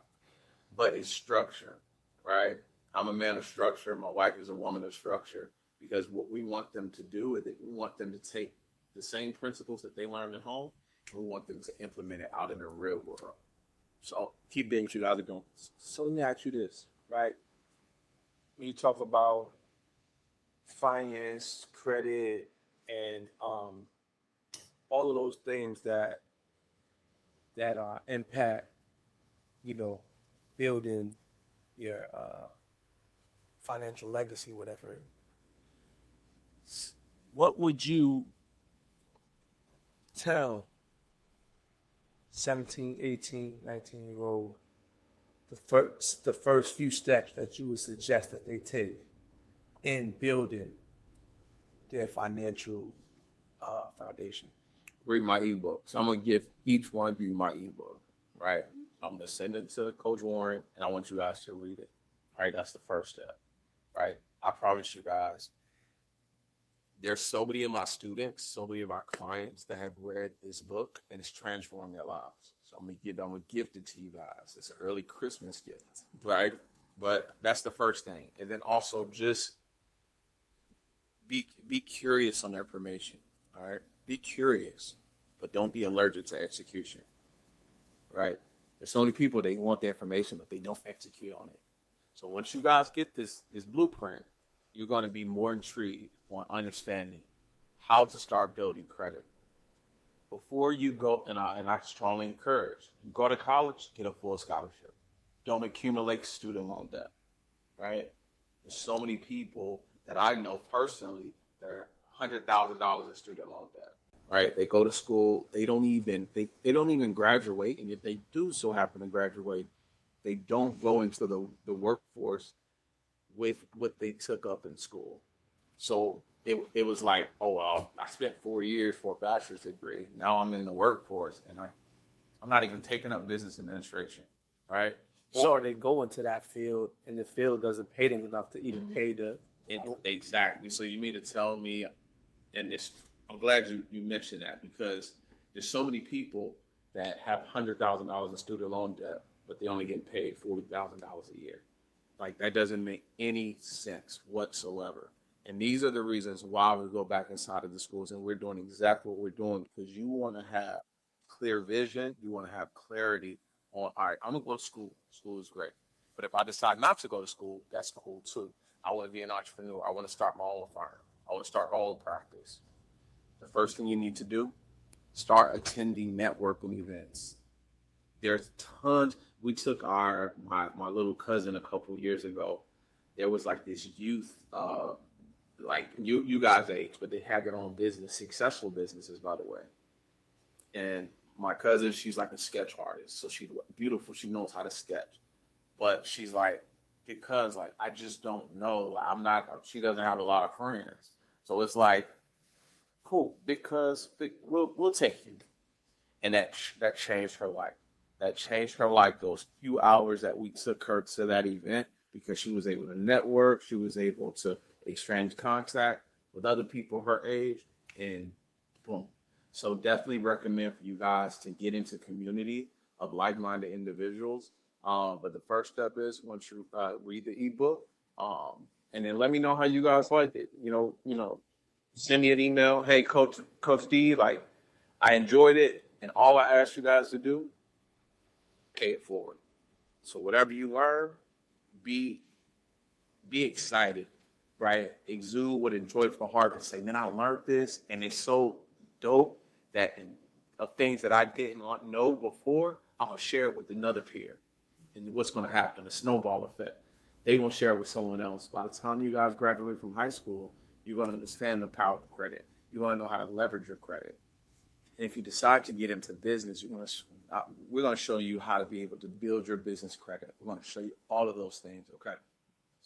But it's structure, right? I'm a man of structure. My wife is a woman of structure because what we want them to do is that we want them to take the same principles that they learned at home and we want them to implement it out in the real world. So keep being what you guys are doing. So let me ask you this, right? When you talk about finance, credit, and all of those things that impact, building your financial legacy, whatever. What would you tell 17, 18, 19-year-old the first few steps that you would suggest that they take in building their financial foundation? Read my ebook. So I'm going to give each one of you my ebook, right? I'm going to send it to Coach Warren, and I want you guys to read it. All right, that's the first step, right? I promise you guys, there's so many of my students, so many of my clients that have read this book, and it's transforming their lives. So I'm gonna gift it to you guys. It's an early Christmas gift, right? But that's the first thing, and then also just be curious on their information. All right, be curious, but don't be allergic to execution. Right? There's so many people they want the information, but they don't execute on it. So once you guys get this blueprint, you're going to be more intrigued on understanding how to start building credit. Before you go, and I strongly encourage, you go to college, get a full scholarship. Don't accumulate student loan debt, right? There's so many people that I know personally that are $100,000 in student loan debt, right? They go to school, they don't even graduate, and if they do so happen to graduate, they don't go into the workforce with what they took up in school. So it was like, oh, well, I spent 4 years for a bachelor's degree. Now I'm in the workforce, and I'm not even taking up business administration, right? Or they go into that field, and the field doesn't pay them enough to even pay the... Exactly. So you mean to tell me, and I'm glad you mentioned that because there's so many people that have $100,000 in student loan debt, but they only get paid $40,000 a year. Like that doesn't make any sense whatsoever. And these are the reasons why we go back inside of the schools and we're doing exactly what we're doing because you want to have clear vision. You want to have clarity on, all right, I'm going to go to school. School is great. But if I decide not to go to school, that's cool too. I want to be an entrepreneur. I want to start my own firm. I want to start my own practice. The first thing you need to do, start attending networking events. There's tons. We took my little cousin a couple years ago. There was like this youth, like you guys' age, but they had their own business, successful businesses, by the way. And my cousin, she's like a sketch artist, so she's beautiful. She knows how to sketch, but she's like, because like I just don't know. She doesn't have a lot of friends, so it's like, cool, because we'll take you, and that changed her life. That changed her life. Those few hours that we took her to that event, because she was able to network, she was able to exchange contact with other people her age, and Boom. So definitely recommend for you guys to get into community of like-minded individuals. But the first step is once you read the ebook, and then let me know how you guys liked it. Send me an email. Hey, Coach D, like I enjoyed it, and all I ask you guys to do, pay it forward. So whatever you learn, be excited, right? Exude with a joyful heart and say, man, I learned this, and it's so dope that of things that I didn't know before, I'll share it with another peer. And what's going to happen? A snowball effect. They're going to share it with someone else. By the time you guys graduate from high school, you're going to understand the power of credit. You're going to know how to leverage your credit. And if you decide to get into business, we're going to show you how to be able to build your business credit. We're going to show you all of those things, okay?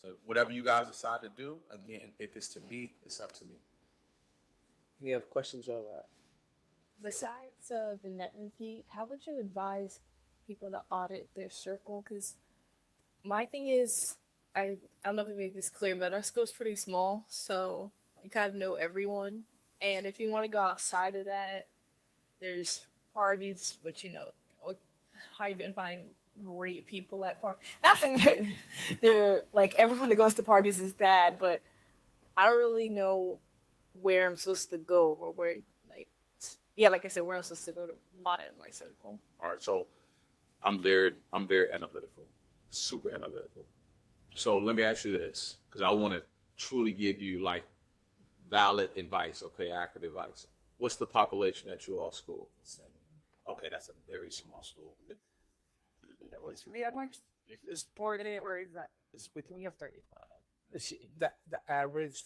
So whatever you guys decide to do, again, if it's to be, it's up to me. Any other questions on that? Besides the netting fee, how would you advise people to audit their circle? Because my thing is, I don't know if I make this clear, but our school's pretty small, so you kind of know everyone. And if you want to go outside of that, there's parties, which how you can find great people at parties. Not saying that they're like everyone that goes to parties is bad, but I don't really know where I'm supposed to go or where like I said, where I'm supposed to go to audit my circle. All right, so I'm very analytical, super analytical. So let me ask you this, because I want to truly give you like valid advice, okay, accurate advice. What's the population at your school? 7. Okay, that's a very small school. It's more than it, where is that? It's between 35. The average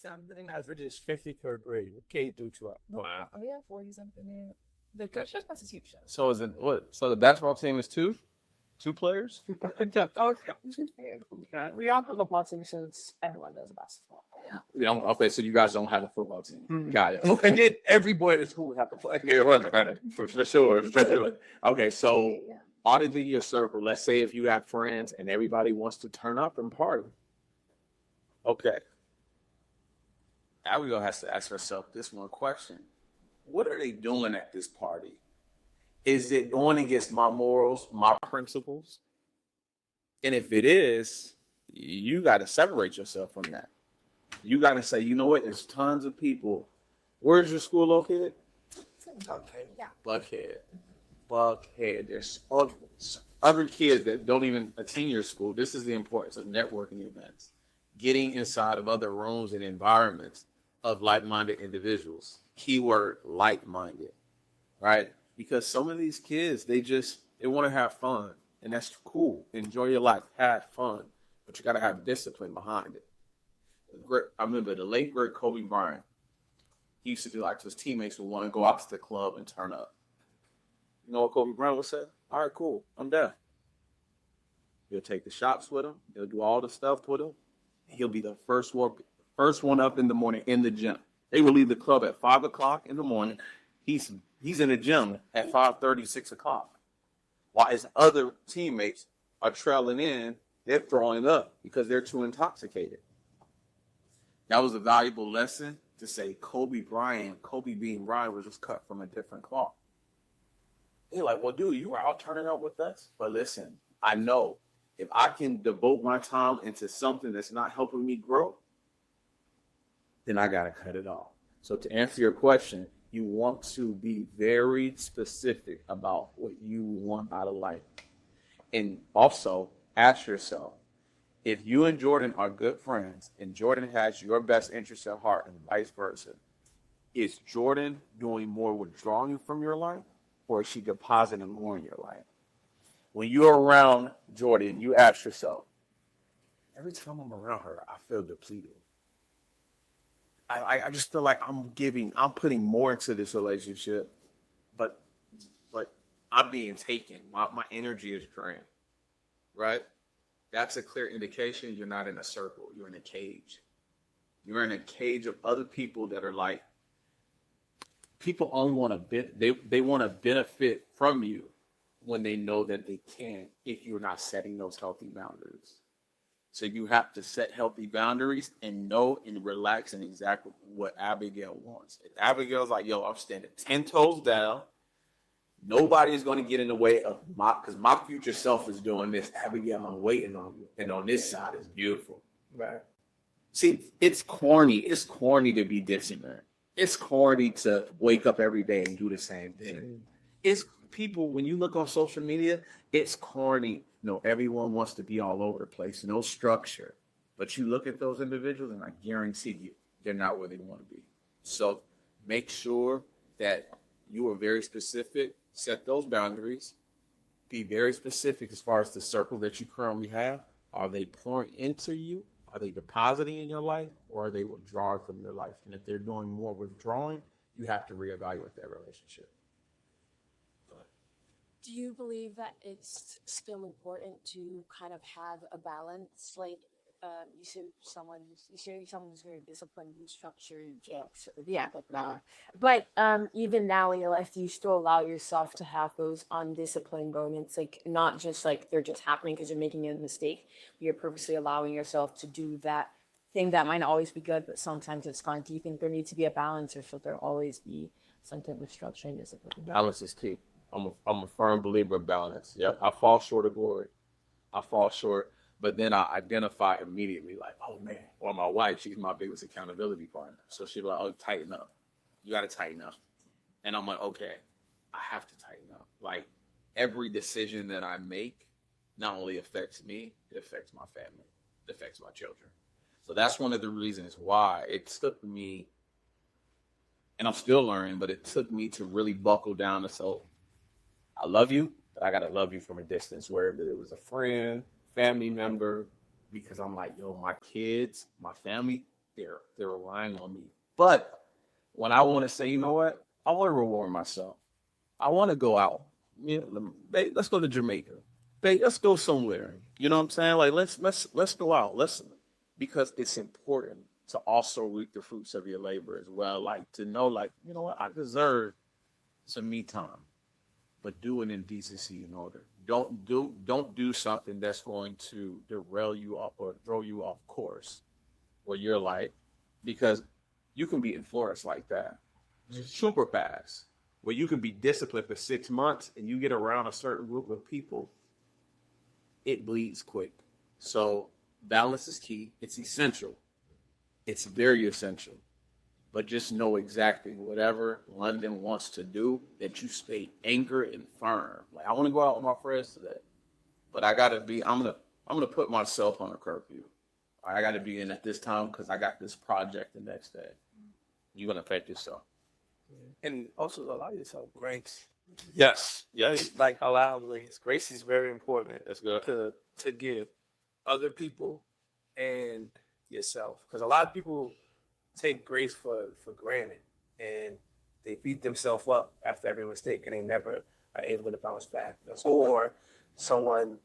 is 50 third grade. K through 12. Wow. Oh yeah, 40 something. Yeah. That's a huge show. So is it what? So the basketball team is two players? Oh, we all have a football team since everyone does basketball. Yeah. Okay, so you guys don't have a football team. Mhm. Got it. And then every boy in the school have to play. Yeah, right. For sure. Okay, so auditing your circle. Let's say if you have friends and everybody wants to turn up and party. Okay. Now we gonna have to ask ourselves this one question: what are they doing at this party? Is it going against my morals, my principles? And if it is, you got to separate yourself from that. You got to say, you know what? There's tons of people. Where's your school located? Buckhead. There's other kids that don't even attend your school. This is the importance of networking events. Getting inside of other rooms and environments of like-minded individuals. Keyword, like-minded, right? Because some of these kids, they want to have fun, and that's cool. Enjoy your life, have fun, but you got to have discipline behind it. I remember the late great Kobe Bryant. He used to do like his teammates would want to go out to the club and turn up. You know what Kobe Bryant would say? All right, cool, I'm done. He'll take the shots with him. He'll do all the stuff with him. He'll be the first one up in the morning in the gym. They will leave the club at 5 o'clock in the morning. He's in the gym at 5:30, 6 o'clock. While his other teammates are trailing in, they're throwing up because they're too intoxicated. That was a valuable lesson to say Kobe being Bryant was just cut from a different cloth. They're like, well, dude, you were out turning up with us. But listen, I know if I can devote my time into something that's not helping me grow, then I got to cut it off. So to answer your question, you want to be very specific about what you want out of life. And also ask yourself, if you and Jordan are good friends and Jordan has your best interest at heart and vice versa, is Jordan doing more withdrawing from your life or is she depositing more in your life? When you're around Jordan, you ask yourself, every time I'm around her, I feel depleted. I just feel like I'm putting more into this relationship, but I'm being taken. My energy is drained, right? That's a clear indication you're not in a circle. You're in a cage. You're in a cage of other people that are like, people only want to they want to benefit from you when they know that they can if you're not setting those healthy boundaries. So you have to set healthy boundaries and know and relax and exactly what Abigail wants. If Abigail's like, yo, I'm standing 10 toes down. Nobody's going to get in the way of because my future self is doing this. Abigail, I'm waiting on you. And on this side is beautiful. Right. See, it's corny. It's corny to be dissing, man. It's corny to wake up every day and do the same thing. It's people, when you look on social media, it's corny. You know, everyone wants to be all over the place, no structure. But you look at those individuals, and I guarantee you, they're not where they want to be. So make sure that you are very specific, set those boundaries, be very specific as far as the circle that you currently have. Are they pouring into you? Are they depositing in your life, or are they withdrawing from your life? And if they're doing more withdrawing, you have to reevaluate that relationship. Do you believe that it's still important to kind of have a balance? Like, you said someone's very disciplined and structured. Yeah, but even now in your life, do you still allow yourself to have those undisciplined moments? Like, not just like they're just happening because you're making a mistake. You're purposely allowing yourself to do that thing that might not always be good, but sometimes it's fun. Do you think there needs to be a balance, or should there always be some type of structure and discipline? Balance is key. I'm a firm believer of balance. Yep, I fall short of glory. I fall short, but then I identify immediately, like, oh man, or my wife, she's my biggest accountability partner. So she'll be like, oh, tighten up. You got to tighten up. And I'm like, okay, I have to tighten up. Like, every decision that I make not only affects me, it affects my family, it affects my children. So that's one of the reasons why it took me, and I'm still learning, but it took me to really buckle down to say, I love you, but I got to love you from a distance, whether it was a friend, family member, because I'm like, yo, my kids, my family, they're relying on me. But when I want to say, you know what, I want to reward myself. I want to go out. You know, babe, let's go to Jamaica. Babe, let's go somewhere. You know what I'm saying? Like, let's go out. Because it's important to also reap the fruits of your labor as well. Like, to know, like, you know what, I deserve some me time. But do it in decency and order. Don't do something that's going to derail you off or throw you off course where you're like, because you can be influenced like that. Super fast, where you can be disciplined for 6 months and you get around a certain group of people, it bleeds quick. So balance is key. It's essential. It's very essential. But just know exactly whatever London wants to do, that you stay anchored and firm. Like, I want to go out with my friends today, but I gotta be. I'm gonna put myself on a curfew. I gotta be in at this time because I got this project the next day. You're gonna affect yourself. And also allow yourself grace. Yes. Yes. Like, allow grace. Grace is very important That's good. to give other people and yourself. Because a lot of people take grace for granted, and they beat themselves up after every mistake, and they never are able to bounce back. Or someone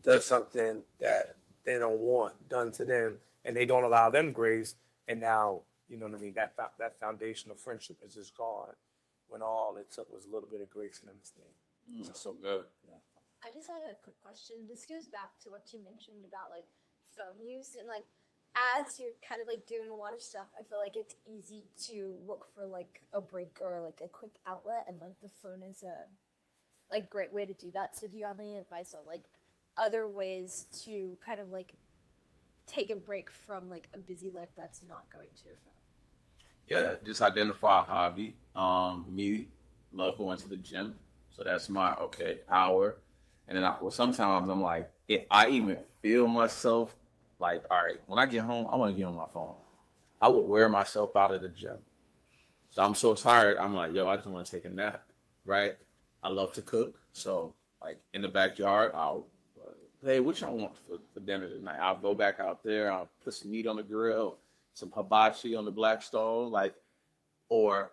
does something that they don't want done to them, and they don't allow them grace, and now, you know what I mean, that foundation of friendship is just gone, when all it took was a little bit of grace and understanding. That's so good. I just had a quick question. This goes back to what you mentioned about like phone use, and like as you're kind of like doing a lot of stuff, I feel like it's easy to look for like a break or like a quick outlet, and like the phone is a like great way to do that. So do you have any advice on like other ways to kind of like take a break from like a busy life that's not going to your phone? Yeah, just identify a hobby. Me, love going to the gym. So that's my hour. And then sometimes I'm like, if I even feel myself like, all right, when I get home, I want to get on my phone. I would wear myself out of the gym. So I'm so tired. I'm like, yo, I just want to take a nap, right? I love to cook. So like in the backyard, hey, what y'all want for dinner tonight? I'll go back out there. I'll put some meat on the grill, some hibachi on the black stone, or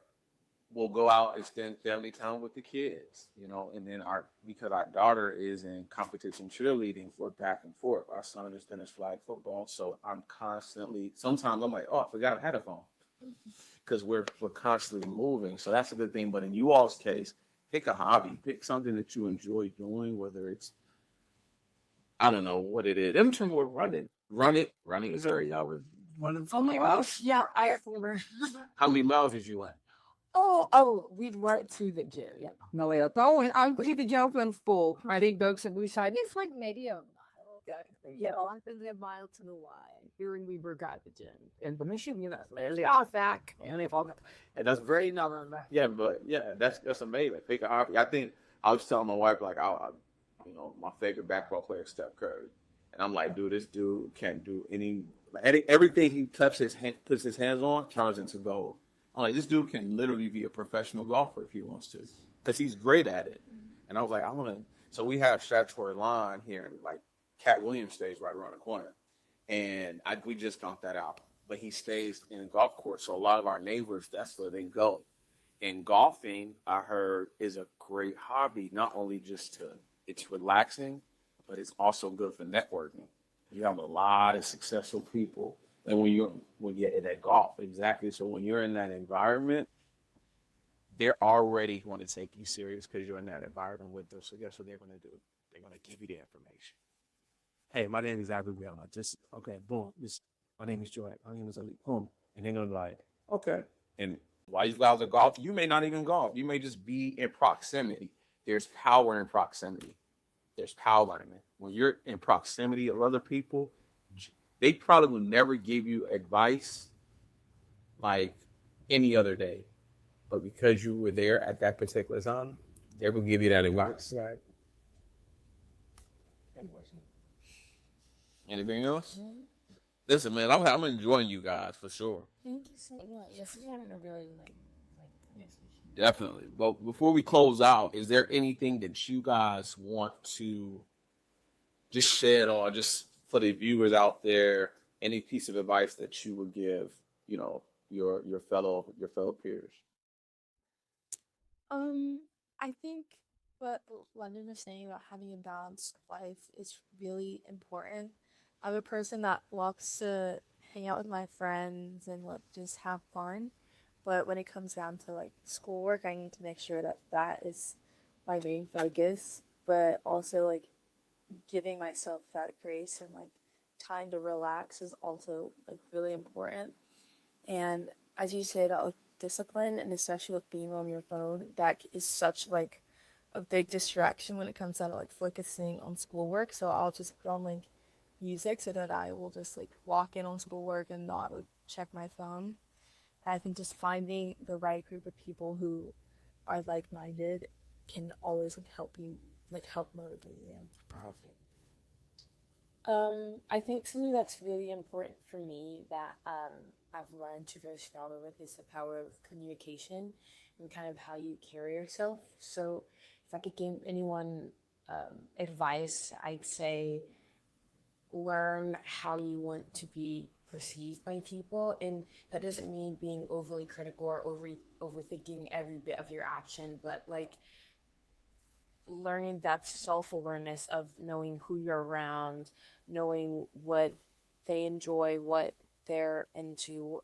we'll go out and spend family time with the kids, you know. And then because our daughter is in competition cheerleading for back and forth. Our son is finished flag football, so I'm constantly. Sometimes I'm like, oh, I forgot I had a phone, because we're constantly moving. So that's a good thing. But in you all's case, pick a hobby, pick something that you enjoy doing, whether it's, I don't know what it is. In terms of running, Running is area y'all were running. Oh my gosh, yeah, I remember. How many miles did you run? We went to the gym. Yeah. No, wait. Oh, and I'm to the gym in full. I think dogs and we side. It's like maybe a mile. Yeah, Less than a mile to the Y. during we were at the gym. And the mission, you know, literally off back. And if all and that's very number. Yeah, but yeah, that's amazing. I think I was telling my wife like you know, my favorite basketball player is Steph Curry, and I'm like, dude, this dude can't do everything he puts his hands on turns into gold. I'm like, this dude can literally be a professional golfer if he wants to, because he's great at it. And I was like, I want to. So we have statutory line here, and like Cat Williams stays right around the corner, and we just got that out. But he stays in a golf course, so a lot of our neighbors, that's where they go. And golfing, I heard, is a great hobby. Not only it's relaxing, but it's also good for networking. You have a lot of successful people, and when you're in that golf, exactly. So when you're in that environment, they're already going to take you serious because you're in that environment with them. So guess what they're going to do? They're going to give you the information. Hey, my name is Abigail. Boom. My name is Joy. My name is Ali. Boom. And they're going to be like, okay. And while you guys are golf, you may not even golf. You may just be in proximity. There's power in proximity. There's power in it. When you're in proximity of other people, they probably will never give you advice like any other day. But because you were there at that particular time, they will give you that advice. Right. Anything else? Listen, man, I'm enjoying you guys for sure. Thank you so much. Yes, we haven't really Definitely. But before we close out, is there anything that you guys want to just shed, or just for the viewers out there, any piece of advice that you would give, you know, your fellow peers? I think what London was saying about having a balanced life is really important. I'm a person that loves to hang out with my friends and just have fun. But when it comes down to like schoolwork, I need to make sure that is my main focus. But also like giving myself that grace and like time to relax is also like really important. And as you said, discipline, and especially with being on your phone, that is such like a big distraction when it comes down to like focusing on schoolwork. So I'll just put on like music so that I will just like walk in on schoolwork and not like, check my phone. I think just finding the right group of people who are like-minded can always like help motivate you. Powerful. I think something that's really important for me that I've learned to very strongly with is the power of communication and kind of how you carry yourself. So if I could give anyone advice, I'd say learn how you want to be perceived by people, and that doesn't mean being overly critical or overthinking every bit of your action, but like learning that self-awareness of knowing who you're around, knowing what they enjoy, what they're into,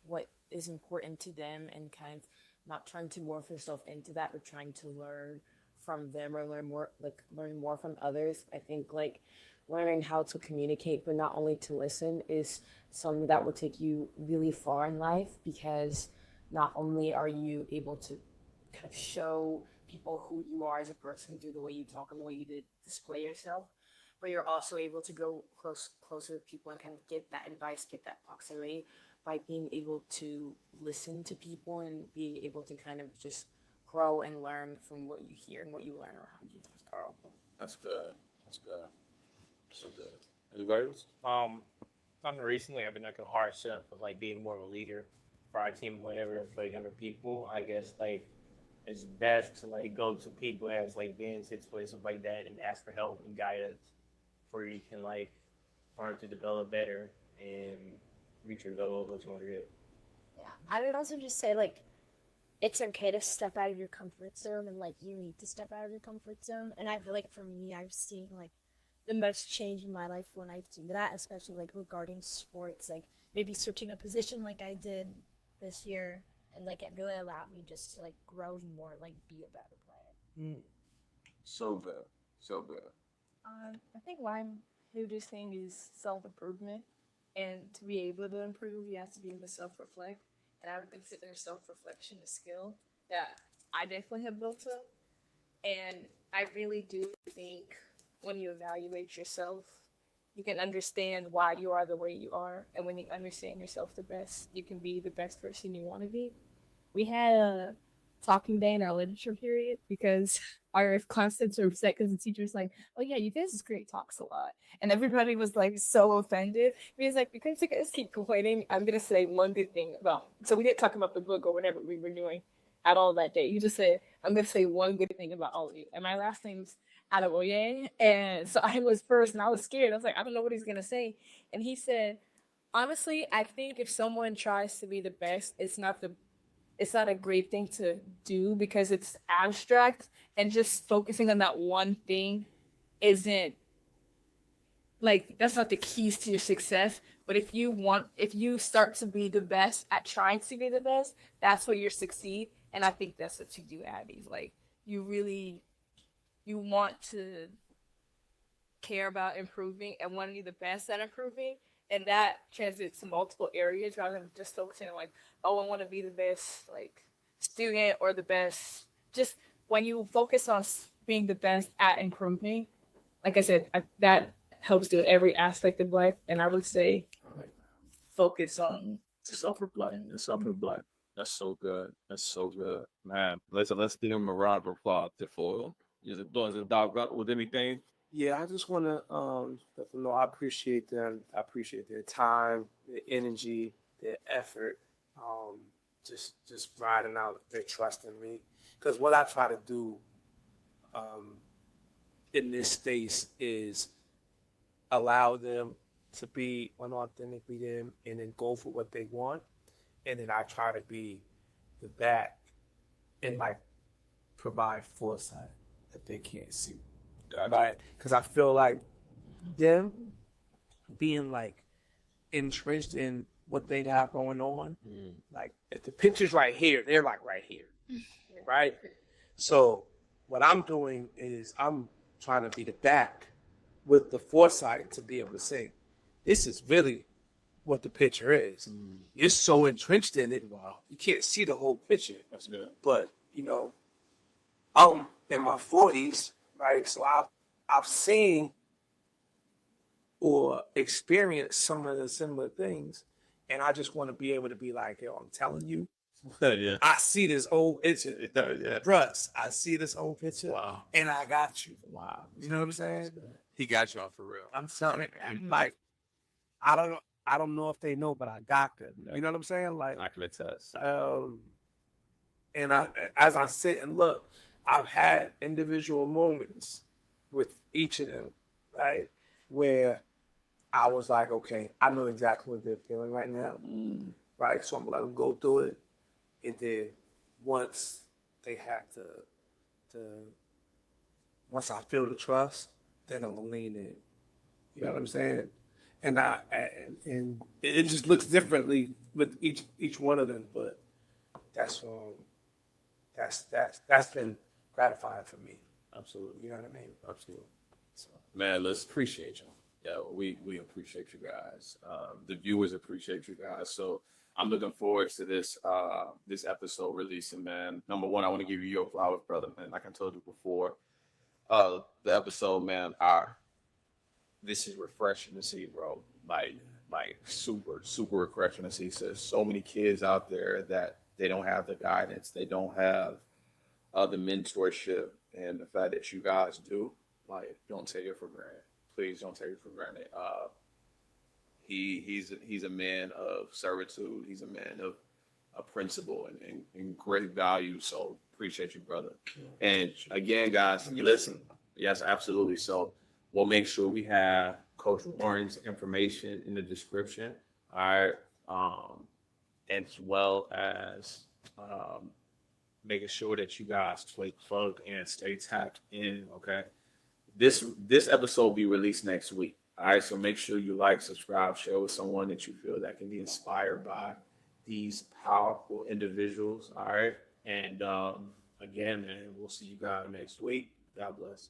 what is important to them, and kind of not trying to morph yourself into that, but trying to learn from them or learn more from others. I think like learning how to communicate, but not only to listen, is something that will take you really far in life, because not only are you able to kind of show people who you are as a person through the way you talk and the way you display yourself, but you're also able to go closer to people and kind of get that advice, get that proximity by being able to listen to people and being able to kind of just grow and learn from what you hear and what you learn around you. That's good. That's good. So good. Anybody else? Something recently I've been like a hard step of like being more of a leader for our team, whatever, for younger people. I guess like it's best to like go to people as like being in situations like that and ask for help and guidance, where you can like learn to develop better and reach your goal of what you want to get. Yeah. I would also just say like it's okay to step out of your comfort zone, and like you need to step out of your comfort zone. And I feel like for me, I've seen like the most change in my life when I do that, especially like regarding sports, like maybe switching a position like I did this year, and like it really allowed me just to like grow more, like be a better player. So good. So good. I think what I'm hugest thing is self improvement. And to be able to improve, you have to be able to self reflect. And I would consider self reflection a skill that I definitely have built up. And I really do think when you evaluate yourself, you can understand why you are the way you are. And when you understand yourself the best, you can be the best person you want to be. We had a talking day in our literature period because our classmates were upset because the teacher was like, "Oh yeah, you guys great talks a lot," and everybody was like so offended. He was like, "Because you guys keep complaining, I'm gonna say one good thing about." So we didn't talk about the book or whatever we were doing at all that day. You just said, "I'm gonna say one good thing about all of you," and my last name's Adeoye, and so I was first, and I was scared. I was like, I don't know what he's gonna say, and he said, "Honestly, I think if someone tries to be the best, it's not a great thing to do because it's abstract and just focusing on that one thing isn't like that's not the keys to your success. But if you start to be the best at trying to be the best, that's where you succeed. And I think that's what you do, Abby. Like you want to care about improving and want to be the best at improving. And that translates to multiple areas rather than just focusing on like, oh, I want to be the best like student or the best. Just when you focus on being the best at improving, like I said, that helps do every aspect of life. And I would say focus on Self-reflection. Self-reflection. That's so good. That's so good, man. Let's give him a round of applause for is it dog with anything? Yeah, I just want to let them know I appreciate them. I appreciate their time, their energy, their effort. Just riding out their trust in me. Because what I try to do in this space is allow them to be unauthentically them and then go for what they want. And then I try to be the back and like provide foresight that they can't see. Right? Because I feel like them being like entrenched in what they have going on, like if the picture's right here, they're like right here. Right? So what I'm doing is I'm trying to be the back with the foresight to be able to say, this is really what the picture is. You're so entrenched in it, you can't see the whole picture. That's good. But, I'm in my 40s, right? So I've seen or experienced some of the similar things. And I just want to be able to be like, yo, I'm telling you, Yeah. I see this old picture. Yeah. Bruh, I see this old picture. Wow. And I got you. Wow. You know what I'm saying? He got you on for real. I'm telling you, I'm like, I don't know if they know, but I got them. You know what I'm saying? Like, I can attest. and as I sit and look, I've had individual moments with each of them, right? Where I was like, okay, I know exactly what they're feeling right now, right? So I'm gonna let them go through it. And then once they have once I feel the trust, then I'm gonna lean in. You know what I'm saying? And and it just looks differently with each one of them, but that's been gratifying for me. Absolutely. You know what I mean? Absolutely. So, man, let's appreciate you. Yeah, we appreciate you guys. The viewers appreciate you guys. So I'm looking forward to this episode releasing, man. Number one, I want to give you your flowers, brother, man. Like I told you before, the episode, man, this is refreshing to see, bro. Like super, super refreshing to see. So there's so many kids out there that they don't have the guidance, they don't have the mentorship, and the fact that you guys do, like, don't take it for granted. Please don't take it for granted. He's a man of servitude. He's a man of a principle and great value. So appreciate you, brother. And again, guys, you listen. Yes, absolutely. So we'll make sure we have Coach Warren's information in the description. All right. As well as making sure that you guys stay plugged and stay tapped in. Okay. This episode will be released next week. All right. So make sure you like, subscribe, share with someone that you feel that can be inspired by these powerful individuals. All right. And again, man, we'll see you guys next week. God bless.